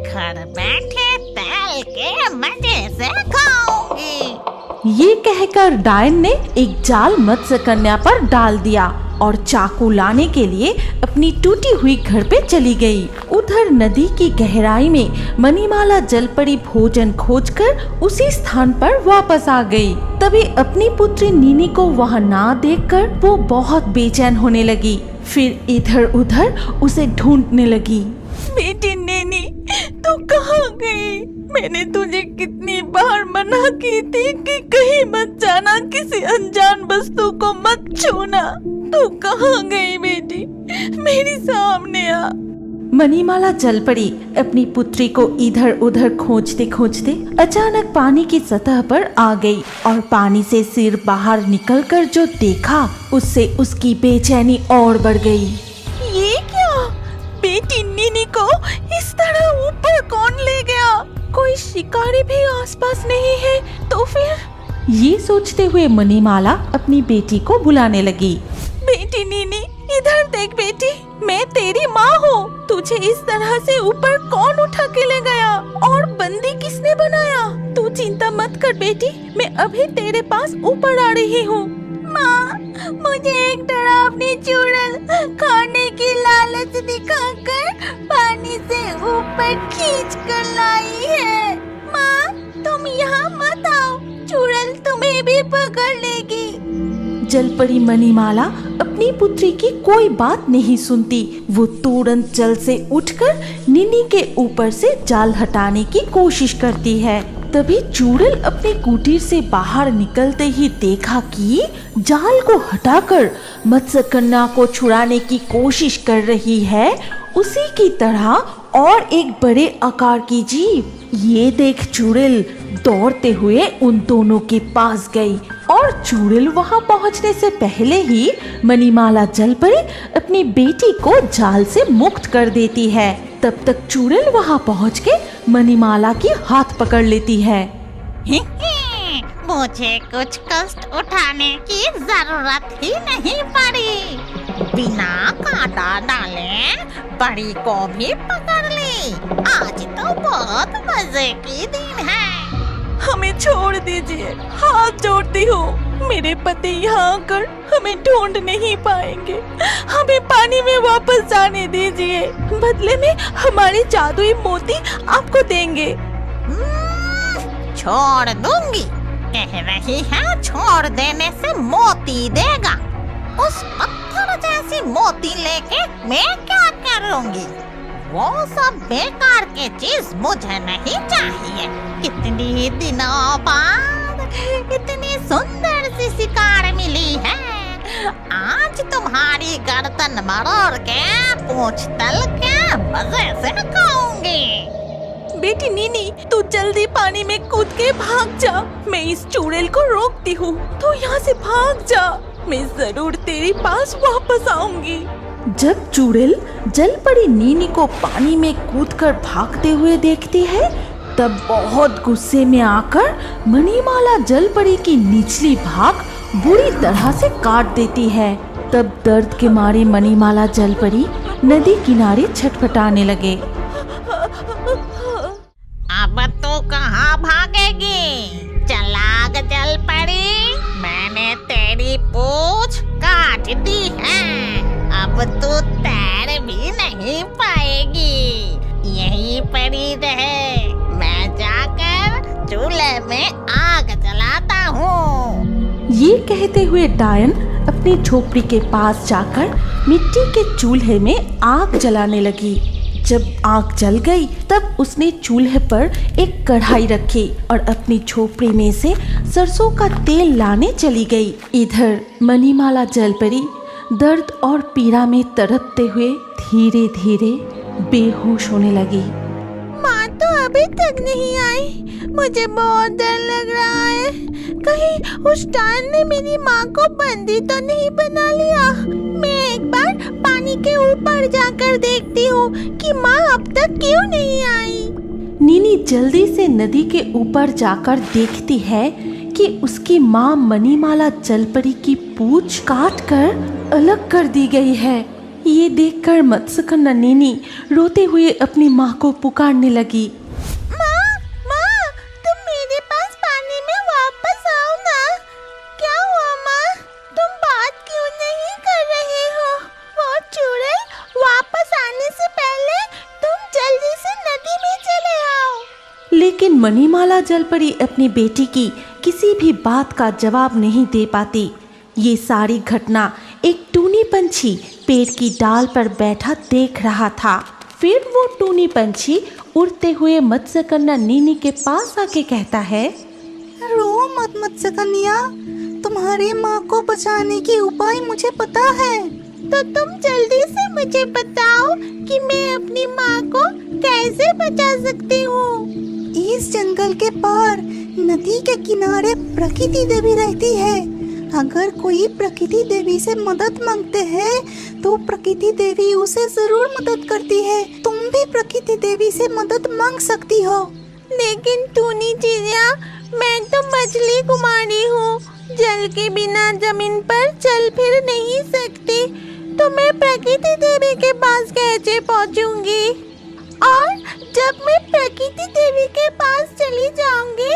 घर बैठे तल के मजे से खाऊंगी। ये कहकर डायन ने एक जाल मत्स्यकन्या पर डाल दिया और चाकू लाने के लिए अपनी टूटी हुई घर पे चली गई। उधर नदी की गहराई में मणिमाला जलपरी भोजन खोजकर उसी स्थान पर वापस आ गई। तभी अपनी पुत्री नीनी को वहां ना देखकर वो बहुत बेचैन होने लगी। फिर इधर उधर उसे ढूंढने लगी। बेटी नीनी, तू कहाँ गई? मैंने तुझे कितनी बार मना की थी कि कहीं मत जाना, किसी अनजान वस्तु को मत छूना। तू कहाँ गई बेटी? मेरे सामने आ। मणिमाला जल पड़ी। अपनी पुत्री को इधर उधर खोजते खोजते अचानक पानी की सतह पर आ गई और पानी से सिर बाहर निकलकर जो देखा उससे उसकी बेचैनी और बढ़ गई। ये क्या? बेटी नीनी को इस तरह ऊपर कौन ले गया? कोई शिकारी भी आसपास नहीं है तो फिर? ये सोचते हुए मणिमाला अपनी बेटी को बुलाने लगी। बेटी नीनी, इधर देख बेटी, मैं तेरी माँ हूँ। तुझे इस तरह से ऊपर कौन उठा के ले गया और बंदी किसने बनाया? तू चिंता मत कर बेटी, मैं अभी तेरे पास ऊपर आ रही हूँ। माँ, मुझे एक डरावनी चुड़ैल खाने की लालच दिखाकर पानी से ऊपर खींच कर लाई है। माँ, तुम यहाँ मत आओ, चुड़ैल तुम्हें भी पकड़ लेगी। जल परी मणिमाला अपनी पुत्री की कोई बात नहीं सुनती। वो तुरंत जल से उठकर नीनी के ऊपर से जाल हटाने की कोशिश करती है। तभी चुड़ैल अपने कुटीर से बाहर निकलते ही देखा कि जाल को हटाकर मत्स्य कन्या को छुड़ाने की कोशिश कर रही है उसी की तरह और एक बड़े आकार की जीव। ये देख चुड़ैल दौड़ते हुए उन दोनों के पास गई और चुड़ैल वहां पहुंचने से पहले ही मणिमाला जल परी अपनी बेटी को जाल से मुक्त कर देती है। तब तक चुड़ैल वहां पहुंच के मणिमाला की हाथ पकड़ लेती है। मुझे कुछ कष्ट उठाने की जरूरत ही नहीं पड़ी। बिना कांटा डाले बड़ी को भी पकड़ ली। आज तो बहुत मजे की दिन है। हमें छोड़ दीजिए, हाथ जोड़ती हूँ। मेरे पति यहाँ आकर हमें ढूंढ नहीं पाएंगे। हमें पानी में वापस जाने दीजिए, बदले में हमारी जादुई मोती आपको देंगे। छोड़ दूंगी? कह रही है छोड़ देने से मोती देगा? उस पत्थर जैसी मोती लेके मैं क्या करूंगी? वो सब बेकार की चीज मुझे नहीं चाहिए। कितनी दिनों बाद इतनी सुंदर सी शिकार मिली है। आज तुम्हारी गर्दन मरोड़ के पूंछ तल के मजे से खाऊंगी। बेटी नीनी, तू जल्दी पानी में कूद के भाग जा। मैं इस चुड़ैल को रोकती हूँ, तू यहाँ से भाग जा। मैं जरूर तेरे पास वापस आऊंगी। जब चुड़ैल जल परी नीनी को पानी में कूदकर भागते हुए देखती है तब बहुत गुस्से में आकर मणिमाला जल परी की निचली भाग बुरी तरह से काट देती है। तब दर्द के मारे मणिमाला जल परी नदी किनारे छटपटाने लगे। अब तो कहाँ भागेगी? चलाक जल परी, मैंने तेरी पूंछ काट दी है। अब तू तैर भी नहीं पाएगी। यहीं पड़ी रहे, मैं जाकर चूल्हे में आग जलाता हूँ। ये कहते हुए डायन अपनी झोपड़ी के पास जाकर मिट्टी के चूल्हे में आग जलाने लगी। जब आग जल गई तब उसने चूल्हे पर एक कढ़ाई रखी और अपनी झोपड़ी में से सरसों का तेल लाने चली गई। इधर मणिमाला जल परी दर्द और पीड़ा में तड़पते हुए धीरे धीरे बेहोश होने लगी। माँ तो अभी तक नहीं आई। मुझे बहुत डर लग रहा है। कहीं उस डायन ने मेरी माँ को बंदी तो नहीं बना लिया। मैं एक बार पानी के ऊपर जाकर देखती हूँ कि माँ अब तक क्यों नहीं आई। नीनी जल्दी से नदी के ऊपर जाकर देखती है कि उसकी माँ मणिमाला जल परी की पूंछ काटकर अलग कर दी गई है। ये देखकर मत्स्यकन्या नीनी रोते हुए अपनी माँ को पुकारने लगी। माँ, माँ, तुम मेरे पास पानी में वापस आओ ना। क्या हुआ माँ? तुम बात क्यों नहीं कर रहे हो? वो चुड़ैल वापस आने से पहले तुम जल्दी से नदी में चले आओ। लेकिन मणिमाला जल परी अपनी बेटी की किसी भी बात का जवाब नहीं दे पाती। ये सारी घटना एक टूनी पंछी पेड़ की डाल पर बैठा देख रहा था। फिर वो टूनी पंछी उड़ते हुए मत्स्यकन्या नीनी के पास आके कहता है, रो मत मत्स्यकन्या, तुम्हारी माँ को बचाने के उपाय मुझे पता है। तो तुम जल्दी से मुझे बताओ कि मैं अपनी माँ को कैसे बचा सकती हूँ। इस जंगल के पार नदी के किनारे प्रकृति देवी रहती है। अगर कोई प्रकृति देवी से मदद मांगते हैं तो प्रकृति देवी उसे जरूर मदद करती है। तुम भी प्रकृति देवी से मदद मांग सकती हो। लेकिन टूनी चिड़िया, मैं तो मछली कुमारी हूँ, जल के बिना जमीन पर चल फिर नहीं सकती, तो मैं प्रकृति देवी के पास कैसे पहुँचूंगी? और जब मैं प्रकृति देवी के पास चली जाऊंगी,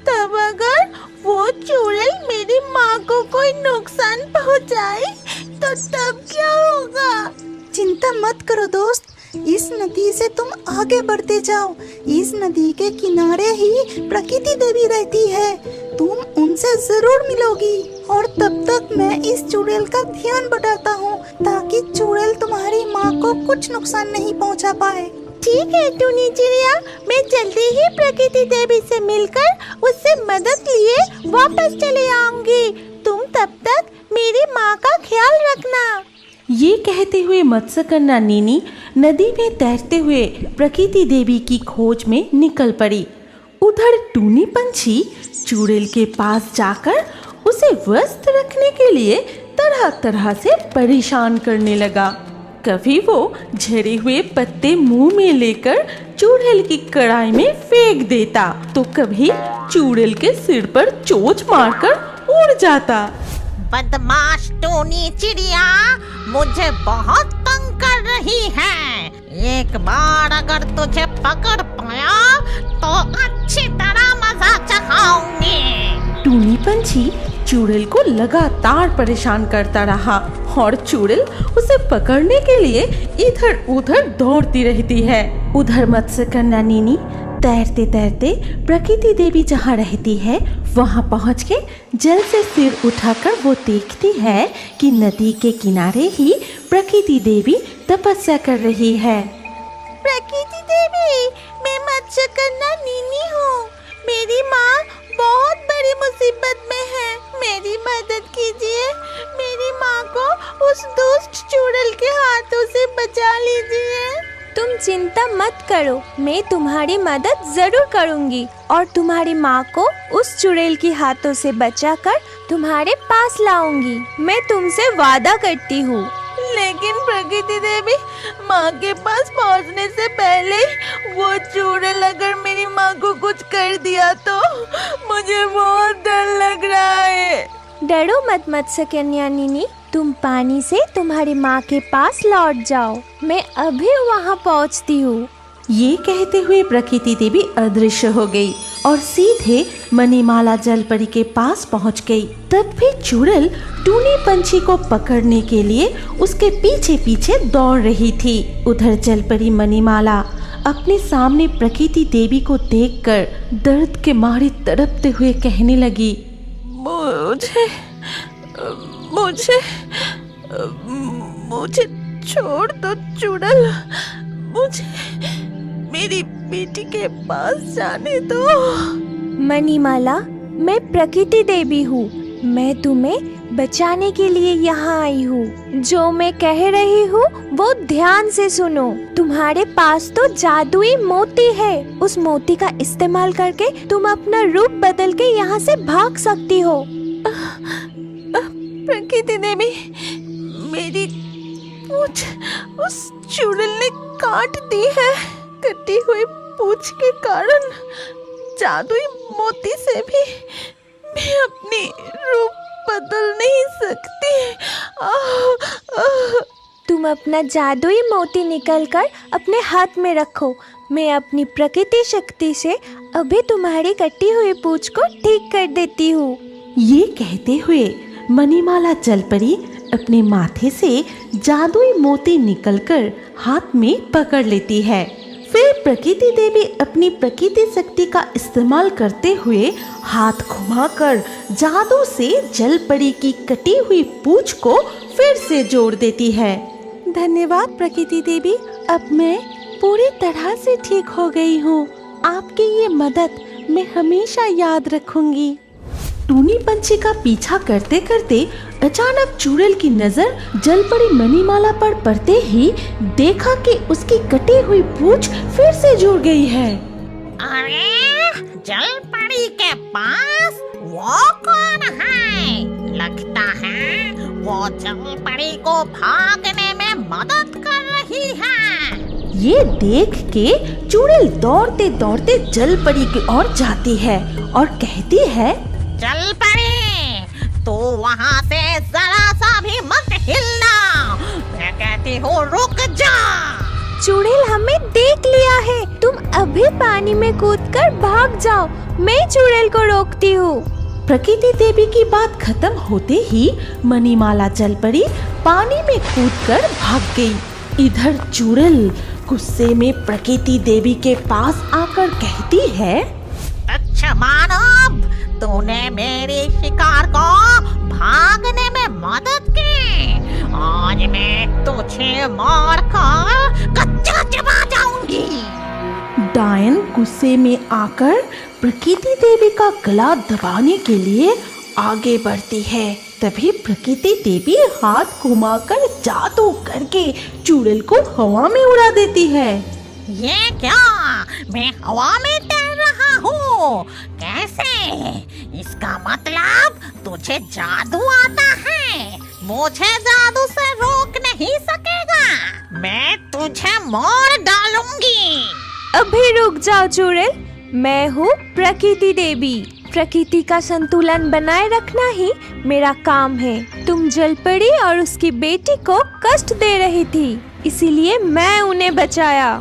तब अगर वो चुड़ैल मेरी माँ को कोई नुकसान पहुँचाए तो तब क्या होगा? चिंता मत करो दोस्त, इस नदी से तुम आगे बढ़ते जाओ। इस नदी के किनारे ही प्रकृति देवी रहती है, तुम उनसे जरूर मिलोगी। और तब तक मैं इस चुड़ैल का ध्यान बढ़ाता हूँ ताकि चुड़ैल तुम्हारी माँ को कुछ नुकसान नहीं पहुँचा पाए। ठीक है टूनी चिड़िया, मैं जल्दी ही प्रकृति देवी से मिलकर उससे मदद लिए वापस चले आऊंगी। तुम तब तक मेरी माँ का ख्याल रखना। ये कहते हुए मत्स्यकन्या नीनी नदी में तैरते हुए प्रकृति देवी की खोज में निकल पड़ी। उधर टूनी पंछी चुड़ैल के पास जाकर उसे व्यस्त रखने के लिए तरह तरह से परेशान करने लगा। कभी वो झड़े हुए पत्ते मुंह में लेकर चुड़ैल की कढ़ाई में फेंक देता, तो कभी चुड़ैल के सिर पर चोंच मारकर उड़ जाता। बदमाश टूनी चिड़िया, मुझे बहुत तंग कर रही है। एक बार अगर तुझे पकड़ पाया तो अच्छी तरह मजा चखाऊंगी। टूनी पंछी चुड़ैल को लगातार परेशान करता रहा और चुड़ैल उसे पकड़ने के लिए इधर उधर दौड़ती रहती है। उधर मत्स्यकन्या नीनी तैरते तैरते प्रकृति देवी जहाँ रहती है वहाँ पहुँच के जल से सिर उठाकर वो देखती है कि नदी के किनारे ही प्रकृति देवी तपस्या कर रही है। प्रकृति देवी, मैं मत्स्यकन्या नीनी हूँ। मेरी माँ बहुत बड़ी मुसीबत में है, मेरी मदद कीजिए। मेरी माँ को उस दुष्ट चुड़ैल के हाथों से बचा लीजिए। तुम चिंता मत करो, मैं तुम्हारी मदद जरूर करूंगी और तुम्हारी माँ को उस चुड़ैल के हाथों से बचाकर तुम्हारे पास लाऊंगी। मैं तुमसे वादा करती हूँ। लेकिन प्रकृति देवी, माँ के पास पहुँचने से पहले वो चुड़ैल अगर मेरी माँ को कुछ कर दिया तो मुझे बहुत डर लग रहा है। डरो मत मत्स्यकन्या नीनी, तुम पानी से तुम्हारी माँ के पास लौट जाओ, मैं अभी वहाँ पहुँचती हूँ। ये कहते हुए प्रकृति देवी अदृश्य हो गई और सीधे मणिमाला जलपरी के पास पहुंच गई। तब भी चुड़ैल टूनी पंछी को पकड़ने के लिए उसके पीछे पीछे दौड़ रही थी। उधर जलपरी मणिमाला अपने सामने प्रकृति देवी को देखकर दर्द के मारे तड़पते हुए कहने लगी, मुझे छोड़ दो चुड़ैल, मुझे मेरी बेटी के पास जाने दो। मणिमाला, मैं प्रकृति देवी हूँ, मैं तुम्हें बचाने के लिए यहाँ आई हूँ। जो मैं कह रही हूँ वो ध्यान से सुनो। तुम्हारे पास तो जादुई मोती है, उस मोती का इस्तेमाल करके तुम अपना रूप बदल के यहाँ से भाग सकती हो। प्रकृति देवी, मेरी पूंछ उस चुड़ैल ने काट दी है। कटी हुई पूंछ के कारण जादुई मोती से भी मैं अपनी रूप बदल नहीं सकती। तुम अपना जादुई मोती निकलकर अपने हाथ में रखो। मैं अपनी प्रकृति शक्ति से अभी तुम्हारी कटी हुई पूंछ को ठीक कर देती हूँ। ये कहते हुए मणिमाला जलपरी अपने माथे से जादुई मोती निकलकर हाथ में पकड़ लेती है। फिर प्रकृति देवी अपनी प्रकृति शक्ति का इस्तेमाल करते हुए हाथ घुमाकर जादू से जलपरी की कटी हुई पूंछ को फिर से जोड़ देती है। धन्यवाद प्रकृति देवी, अब मैं पूरी तरह से ठीक हो गई हूँ। आपकी ये मदद मैं हमेशा याद रखूंगी। टूनी पंछी का पीछा करते करते अचानक चुड़ैल की नजर जलपरी मणिमाला पर पड़ते ही देखा कि उसकी कटी हुई पूंछ फिर से जुड़ गई है। अरे जलपरी के पास वो कौन है? लगता है वो जलपरी को भागने में मदद कर रही है। ये देख के चुड़ैल दौड़ते दौड़ते जलपरी की ओर जाती है और कहती है, जलपरी, तू वहाँ से जरा सा भी मत हिलना। मैं कहती हूँ रुक जा। चुड़ैल हमें देख लिया है, तुम अभी पानी में कूदकर भाग जाओ, मैं चुड़ैल को रोकती हूँ। प्रकृति देवी की बात खत्म होते ही मणिमाला जलपरी पानी में कूदकर भाग गई। इधर चुड़ैल गुस्से में प्रकृति देवी के पास आकर कहती है, अच्छा मानव, तूने मेरे शिकार को भागने में मदद की। आज मैं तुझे मार कर कच्चा चबा जाऊंगी। डायन गुस्से में आकर प्रकृति देवी का गला दबाने के लिए आगे बढ़ती है। तभी प्रकृति देवी हाथ घुमाकर जादू करके चुड़ैल को हवा में उड़ा देती है। ये क्या? मैं हवा में तैर रहा हूँ? कैसे? इसका मतलब तुझे जादू आता है। मुझे जादू से रोक नहीं सकेगा। मैं तुझे मार डालूंगी। अभी रुक जाओ चुड़ैल, मैं हूँ प्रकृति देवी। प्रकृति का संतुलन बनाए रखना ही मेरा काम है। तुम जलपरी और उसकी बेटी को कष्ट दे रही थी, इसीलिए मैं उन्हें बचाया।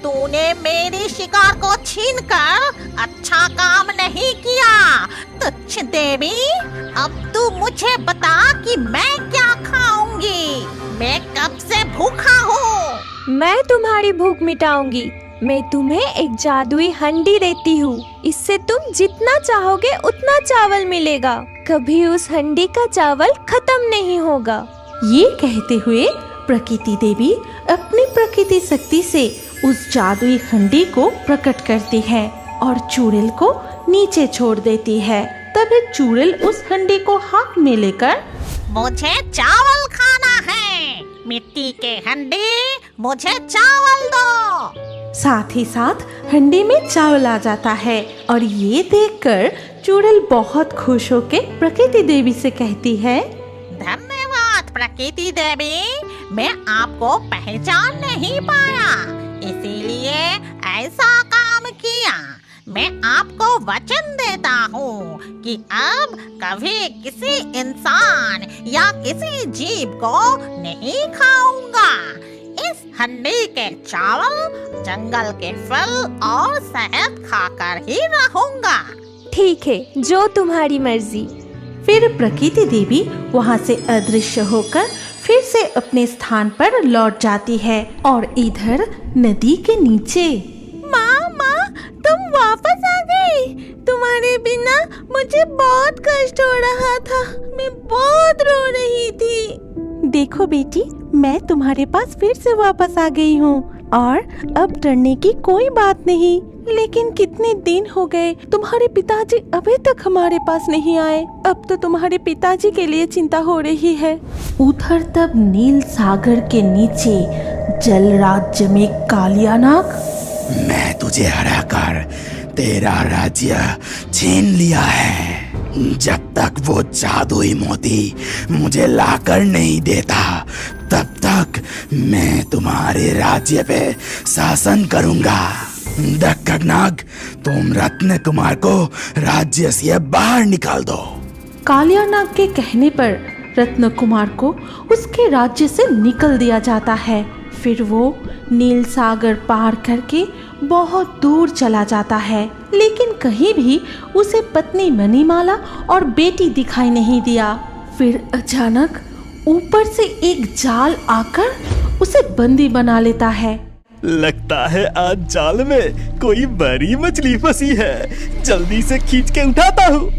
तूने मेरी शिकार को छीनकर अच्छा काम नहीं किया। तुच्छ देवी, अब तू मुझे बता कि मैं क्या खाऊंगी। मैं कब से भूखा हूँ। मैं तुम्हारी भूख मिटाऊंगी। मैं तुम्हें एक जादुई हंडी देती हूँ। इससे तुम जितना चाहोगे उतना चावल मिलेगा। कभी उस हंडी का चावल खत्म नहीं होगा। ये कहते हुए प्रकृति देवी अपनी प्रकृति शक्ति से उस जादुई हंडी को प्रकट करती है और चुड़ैल को नीचे छोड़ देती है। तभी चुड़ैल उस हंडी को हाथ में लेकर, मुझे चावल खाना है। मिट्टी के हंडी, मुझे चावल दो। साथ ही साथ हंडी में चावल आ जाता है और ये देखकर चुड़ैल बहुत खुश होकर प्रकृति देवी से कहती है, धन्यवाद प्रकृति देवी, मैं आपको पहचान नहीं पाया, इसीलिए ऐसा काम किया। मैं आपको वचन देता हूँ कि अब कभी किसी इंसान या किसी जीव को नहीं खाऊंगा। इस हंडी के चावल, जंगल के फल और शहद खाकर ही रहूंगा। ठीक है, जो तुम्हारी मर्जी। फिर प्रकृति देवी वहाँ से अदृश्य होकर फिर से अपने स्थान पर लौट जाती है और इधर नदी के नीचे, माँ, तुम वापस आ गई। तुम्हारे बिना मुझे बहुत कष्ट हो रहा था। मैं बहुत रो रही थी। देखो बेटी, मैं तुम्हारे पास फिर से वापस आ गई हूँ और अब डरने की कोई बात नहीं। लेकिन कितने दिन हो गए, तुम्हारे पिताजी अभी तक हमारे पास नहीं आए। अब तो तुम्हारे पिताजी के लिए चिंता हो रही है। उधर तब नील सागर के नीचे जल राज्य में कालिया नाग, मैं तुझे हराकर तेरा राज्य छीन लिया है। जब तक वो जादुई मोती मुझे लाकर नहीं देता, तब तक मैं तुम्हारे राज्य पे शासन करूंगा। दक्कनाग, तुम रत्न कुमार को राज्य से बाहर निकाल दो। कालिया नाग के कहने पर रत्न कुमार को उसके राज्य से निकल दिया जाता है। फिर वो नील सागर पार करके बहुत दूर चला जाता है, लेकिन कहीं भी उसे पत्नी मणिमाला और बेटी दिखाई नहीं दिया। फिर अचानक ऊपर से एक जाल आकर उसे बंदी बना लेता है। लगता है आज जाल में कोई बड़ी मछली फंसी है। जल्दी से खींच के उठाता हूँ।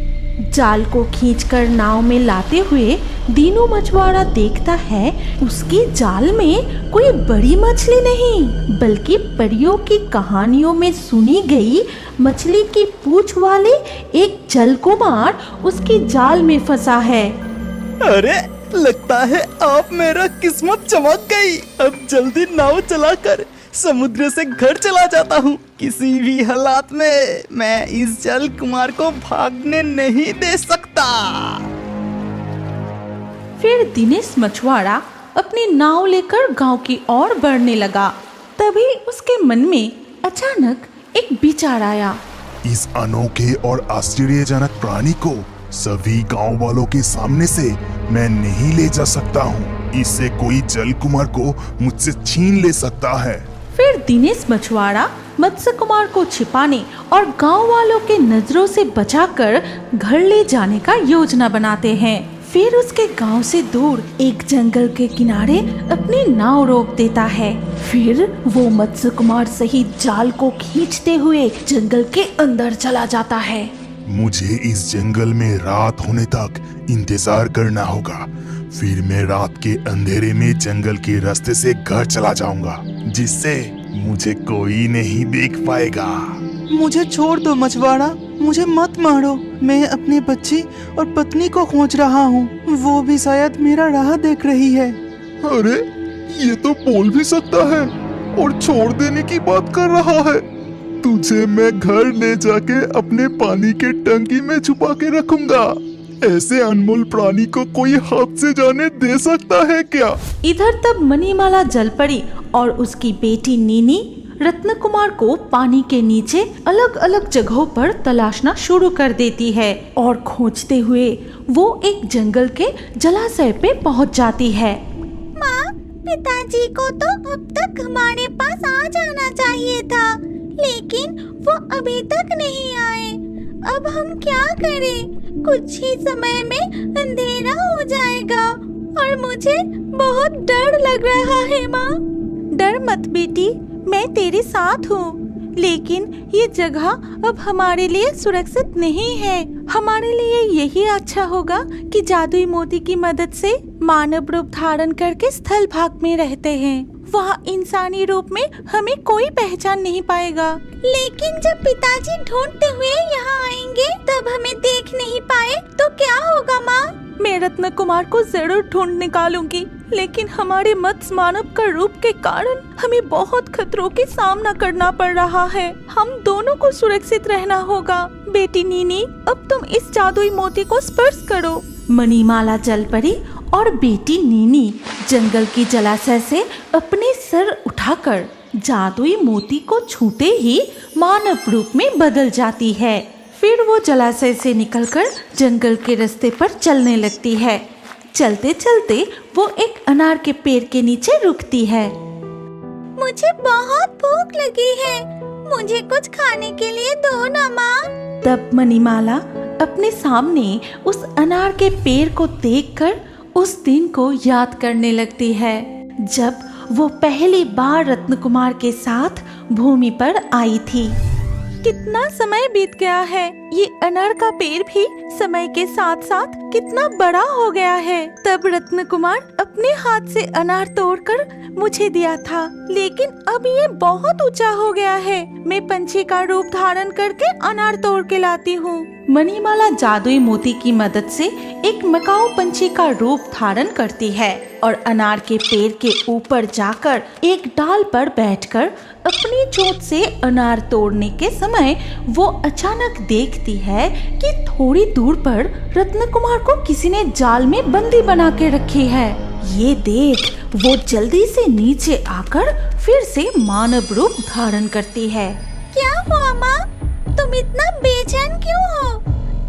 जाल को खींचकर नाव में लाते हुए दीनू मछुआरा देखता है उसकी जाल में कोई बड़ी मछली नहीं बल्कि परियों की कहानियों में सुनी गई मछली की पूंछ वाले एक जलकुमार उसकी जाल में फंसा है। अरे लगता है आप मेरा किस्मत चमक गई। अब जल्दी नाव चलाकर समुद्र से घर चला जाता हूँ। किसी भी हालात में मैं इस जल कुमार को भागने नहीं दे सकता। फिर दिनेश मछुआरा अपनी नाव लेकर गांव की ओर बढ़ने लगा। तभी उसके मन में अचानक एक विचार आया। इस अनोखे और आश्चर्यजनक प्राणी को सभी गांव वालों के सामने से मैं नहीं ले जा सकता हूँ। इससे कोई जल कुमार को मुझसे छीन ले सकता है। फिर दिनेश मछुआरा मत्स्य कुमार को छिपाने और गांव वालों के नजरों से बचाकर घर ले जाने का योजना बनाते हैं। फिर उसके गांव से दूर एक जंगल के किनारे अपनी नाव रोक देता है। फिर वो मत्स्य कुमार सहित जाल को खींचते हुए जंगल के अंदर चला जाता है। मुझे इस जंगल में रात होने तक इंतजार करना होगा। फिर मैं रात के अंधेरे में जंगल के रास्ते से घर चला जाऊंगा, जिससे मुझे कोई नहीं देख पाएगा। मुझे छोड़ दो मछुआरा, मुझे मत मारो। मैं अपनी बच्ची और पत्नी को खोज रहा हूँ। वो भी शायद मेरा राह देख रही है। अरे ये तो बोल भी सकता है और छोड़ देने की बात कर रहा है। तुझे मैं घर ले जाके अपने पानी के टंकी में छुपा के रखूंगा। ऐसे अनमोल प्राणी को कोई हाथ से जाने दे सकता है क्या? इधर तब मणिमाला जल परी और उसकी बेटी नीनी रत्न कुमार को पानी के नीचे अलग अलग जगहों पर तलाशना शुरू कर देती है और खोजते हुए वो एक जंगल के जलाशय पे पहुंच जाती है। माँ, पिताजी को तो अब तक हमारे पास आ जाना चाहिए था, लेकिन वो अभी तक नहीं आए। अब हम क्या करें? कुछ ही समय में अंधेरा हो जाएगा और मुझे बहुत डर लग रहा है। माँ, डर मत बेटी, मैं तेरे साथ हूँ। लेकिन ये जगह अब हमारे लिए सुरक्षित नहीं है। हमारे लिए यही अच्छा होगा कि जादुई मोती की मदद से मानव रूप धारण करके स्थल भाग में रहते हैं। वहाँ इंसानी रूप में हमें कोई पहचान नहीं पाएगा। लेकिन जब पिताजी ढूंढते हुए यहाँ आएंगे तब हमें देख नहीं पाए तो क्या होगा माँ? मैं रत्न कुमार को जरूर ढूंढ निकालूंगी, लेकिन हमारे मत्स्य मानव का रूप के कारण हमें बहुत खतरों के सामना करना पड़ रहा है। हम दोनों को सुरक्षित रहना होगा। बेटी नीनी, अब तुम इस जादुई मोती को स्पर्श करो। मणिमाला जल परी और बेटी नीनी जंगल की जलाशय से अपने सर उठाकर जादुई मोती को छूते ही मानव रूप में बदल जाती है। फिर वो जलाशय से निकलकर जंगल के रास्ते पर चलने लगती है। चलते चलते वो एक अनार के पेड़ के नीचे रुकती है। मुझे बहुत भूख लगी है, मुझे कुछ खाने के लिए दो ना माँ। तब मणिमाला अपने सामने उस अनार के पेड़ को देखकर उस दिन को याद करने लगती है जब वो पहली बार रत्न कुमार के साथ भूमि पर आई थी। कितना समय बीत गया है। ये अनार का पेड़ भी समय के साथ साथ कितना बड़ा हो गया है। तब रत्न कुमार अपने हाथ से अनार तोड़कर मुझे दिया था, लेकिन अब ये बहुत ऊंचा हो गया है। मैं पंछी का रूप धारण करके अनार तोड़ के लाती हूँ। मणिमाला जादुई मोती की मदद से एक मकाऊ पंछी का रूप धारण करती है और अनार के पेड़ के ऊपर जाकर एक डाल पर बैठकर अपनी चोंच से अनार तोड़ने के समय वो अचानक देखती है कि थोड़ी दूर पर रत्न कुमार को किसी ने जाल में बंदी बना के रखी है। ये देख वो जल्दी से नीचे आकर फिर से मानव रूप धारण करती है। क्या हुआ माँ? तुम इतना बेचैन क्यों हो?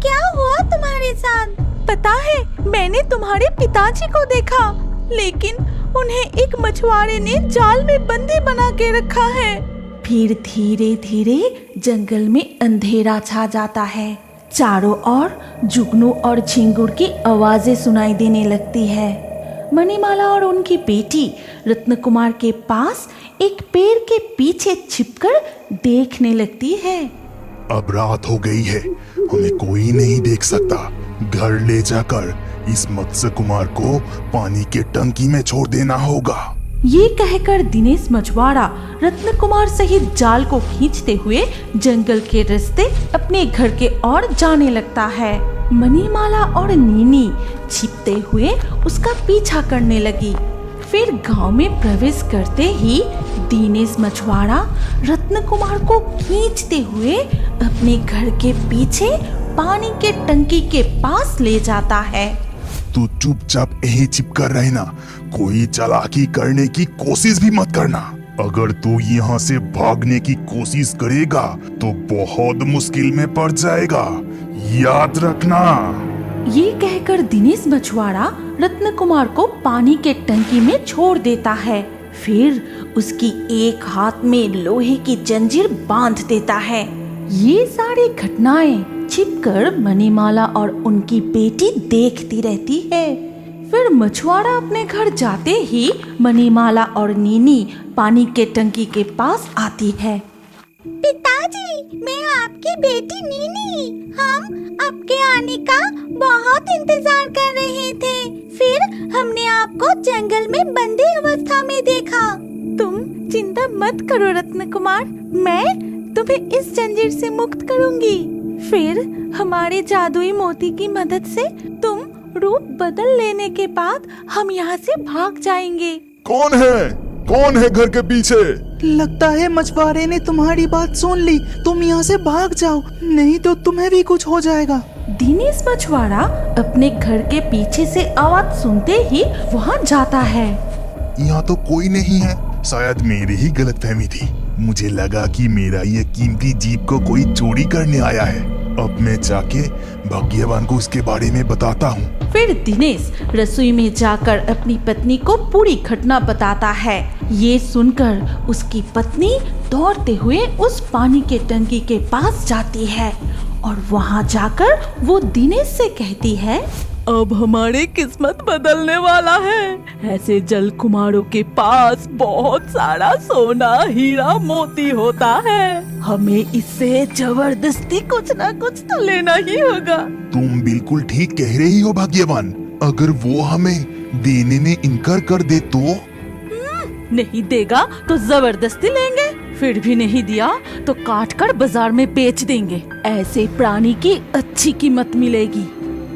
क्या हुआ तुम्हारे साथ? पता है, मैंने तुम्हारे पिताजी को देखा, लेकिन उन्हें एक मछुआरे ने जाल में बंदी बना के रखा है। फिर धीरे धीरे जंगल में अंधेरा छा जाता है। चारों ओर जुगनू और झिंगुर की आवाजें सुनाई देने लगती है। मणिमाला और उनकी बेटी रत्न कुमार के पास एक पेड़ के पीछे छिपकर देखने लगती है। अब रात हो गई है, हमें कोई नहीं देख सकता। घर ले जाकर इस मत्स्य कुमार को पानी के टंकी में छोड़ देना होगा। ये कहकर दिनेश मछुआरा रत्न कुमार सहित जाल को खींचते हुए जंगल के रास्ते अपने घर के ओर जाने लगता है। मणिमाला और नीनी छिपते हुए उसका पीछा करने लगी। फिर गांव में प्रवेश करते ही दिनेश मछुआरा रत्न कुमार को खींचते हुए अपने घर के पीछे पानी के टंकी के पास ले जाता है। तू चुपचाप यहीं चिपकर रहना, कोई चालाकी करने की कोशिश भी मत करना। अगर तू यहाँ से भागने की कोशिश करेगा तो बहुत मुश्किल में पड़ जाएगा, याद रखना। ये कहकर दिनेश मछुआरा रत्न कुमार को पानी के टंकी में छोड़ देता है। फिर उसकी एक हाथ में लोहे की जंजीर बांध देता है। ये सारी घटनाएं छिपकर मणिमाला और उनकी बेटी देखती रहती है। फिर मछुआरा अपने घर जाते ही मणिमाला और नीनी पानी के टंकी के पास आती है। पिताजी, मैं आपकी बेटी नीनी, हम आपके आने का बहुत इंतजार कर रहे थे। फिर हमने आपको जंगल में बंदी अवस्था में देखा। तुम चिंता मत करो रत्न कुमार, मैं तुम्हें इस जंजीर से मुक्त करूंगी। फिर हमारे जादुई मोती की मदद से तुम रूप बदल लेने के बाद हम यहाँ से भाग जाएंगे। कौन है घर के पीछे? लगता है मछुआरे ने तुम्हारी बात सुन ली। तुम यहाँ से भाग जाओ, नहीं तो तुम्हें भी कुछ हो जाएगा। दिनेश मछुआरा अपने घर के पीछे से आवाज सुनते ही वहाँ जाता है। यहाँ तो कोई नहीं है, शायद मेरी ही गलतफहमी थी। मुझे लगा कि मेरा ये कीमती जीप को कोई चोरी करने आया है। अब मैं जाके भाग्यवान को उसके बारे में बताता हूँ। फिर दिनेश रसोई में जाकर अपनी पत्नी को पूरी घटना बताता है। ये सुनकर उसकी पत्नी दौड़ते हुए उस पानी के टंकी के पास जाती है और वहाँ जाकर वो दिनेश से कहती है, अब हमारी किस्मत बदलने वाला है। ऐसे जल कुमारों के पास बहुत सारा सोना हीरा मोती होता है। हमें इससे जबरदस्ती कुछ ना कुछ तो लेना ही होगा। तुम बिल्कुल ठीक कह रही हो भाग्यवान। अगर वो हमें देने में इनकार कर दे तो? नहीं देगा तो जबरदस्ती लेंगे, फिर भी नहीं दिया तो काट कर बाजार में बेच देंगे। ऐसे प्राणी की अच्छी कीमत मिलेगी।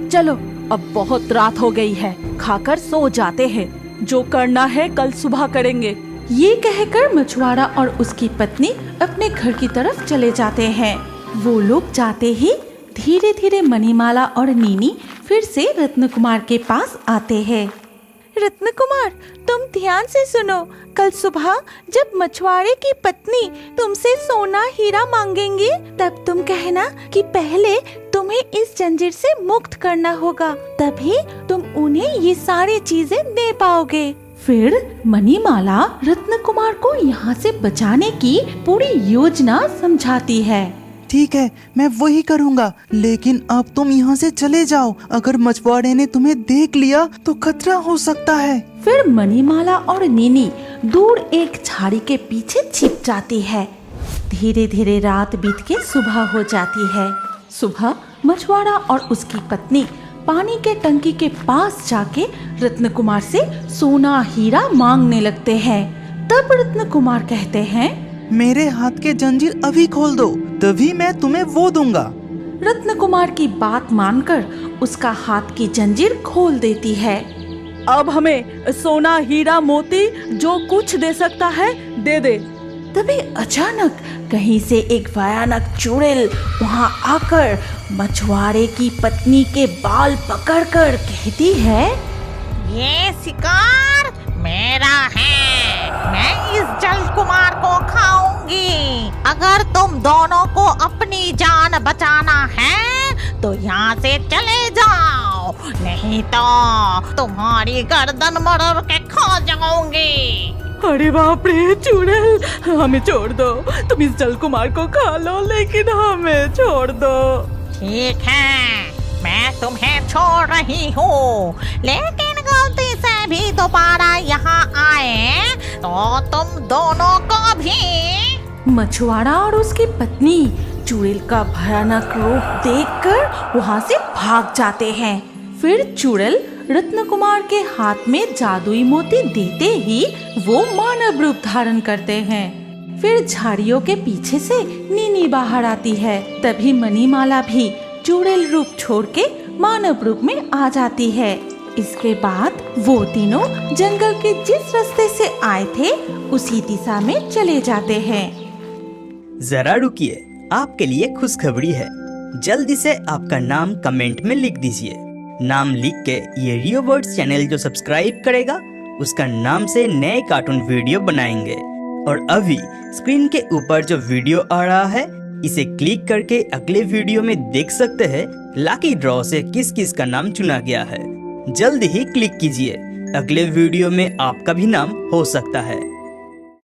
चलो, अब बहुत रात हो गई है, खाकर सो जाते हैं। जो करना है कल सुबह करेंगे। ये कहकर मछुआरा और उसकी पत्नी अपने घर की तरफ चले जाते हैं। वो लोग जाते ही धीरे धीरे मणिमाला और नीनी फिर से रत्न कुमार के पास आते हैं। रत्न कुमार, तुम ध्यान से सुनो। कल सुबह जब मछुआरे की पत्नी तुमसे सोना हीरा मांगेंगी, तब तुम कहना कि पहले तुम्हें इस जंजीर से मुक्त करना होगा, तभी तुम उन्हें ये सारी चीजें दे पाओगे। फिर मणिमाला रत्न कुमार को यहाँ से बचाने की पूरी योजना समझाती है। ठीक है, मैं वही करूँगा, लेकिन अब तुम यहाँ से चले जाओ। अगर मछुआरे ने तुम्हें देख लिया तो खतरा हो सकता है। फिर मणिमाला और नीनी दूर एक झाड़ी के पीछे छिप जाती है। धीरे धीरे रात बीत के सुबह हो जाती है। सुबह मछुआरा और उसकी पत्नी पानी के टंकी के पास जाके रत्न कुमार से सोना हीरा मांगने लगते हैं। तब रत्न कुमार कहते हैं, मेरे हाथ के जंजीर अभी खोल दो, तभी मैं तुम्हें वो दूंगा। रत्न कुमार की बात मानकर उसका हाथ की जंजीर खोल देती है। अब हमें सोना हीरा मोती जो कुछ दे सकता है दे दे। तभी अचानक कहीं से एक भयानक चुड़ैल वहाँ आकर मछुआरे की पत्नी के बाल पकड़कर कहती है, ये शिकार मेरा है, मैं इस जल कुमार को खाऊंगी। अगर तुम दोनों को अपनी जान बचाना है तो यहाँ से चले जाओ, नहीं तो तुम्हारी गर्दन मरोड़ के खा जाऊंगी। अरे बाप रे चुड़ैल, हमें छोड़ दो। तुम इस जल कुमार को खा लो, लेकिन हमें छोड़ दो। ठीक है, मैं तुम्हें छोड़ रही हूँ, लेकिन गलती से भी दोबारा यहाँ आए तो तुम दोनों को भी। मछुआरा और उसकी पत्नी चुड़ैल का भयानक रूप देखकर वहाँ से भाग जाते हैं। फिर चुड़ैल रत्न कुमार के हाथ में जादुई मोती देते ही वो मानव रूप धारण करते हैं। फिर झाड़ियों के पीछे से नीनी बाहर आती है। तभी मणिमाला भी चुड़ैल रूप छोड़ के मानव रूप में आ जाती है। इसके बाद वो तीनों जंगल के जिस रास्ते से आए थे उसी दिशा में चले जाते हैं। जरा रुकिए, आपके लिए खुशखबरी है। जल्दी से आपका नाम कमेंट में लिख दीजिए। नाम लिख के ये रियो वर्ड्स चैनल जो सब्सक्राइब करेगा उसका नाम से नए कार्टून वीडियो बनाएंगे। और अभी स्क्रीन के ऊपर जो वीडियो आ रहा है इसे क्लिक करके अगले वीडियो में देख सकते हैं लकी ड्रॉ से किस किस का नाम चुना गया है। जल्दी ही क्लिक कीजिए, अगले वीडियो में आपका भी नाम हो सकता है।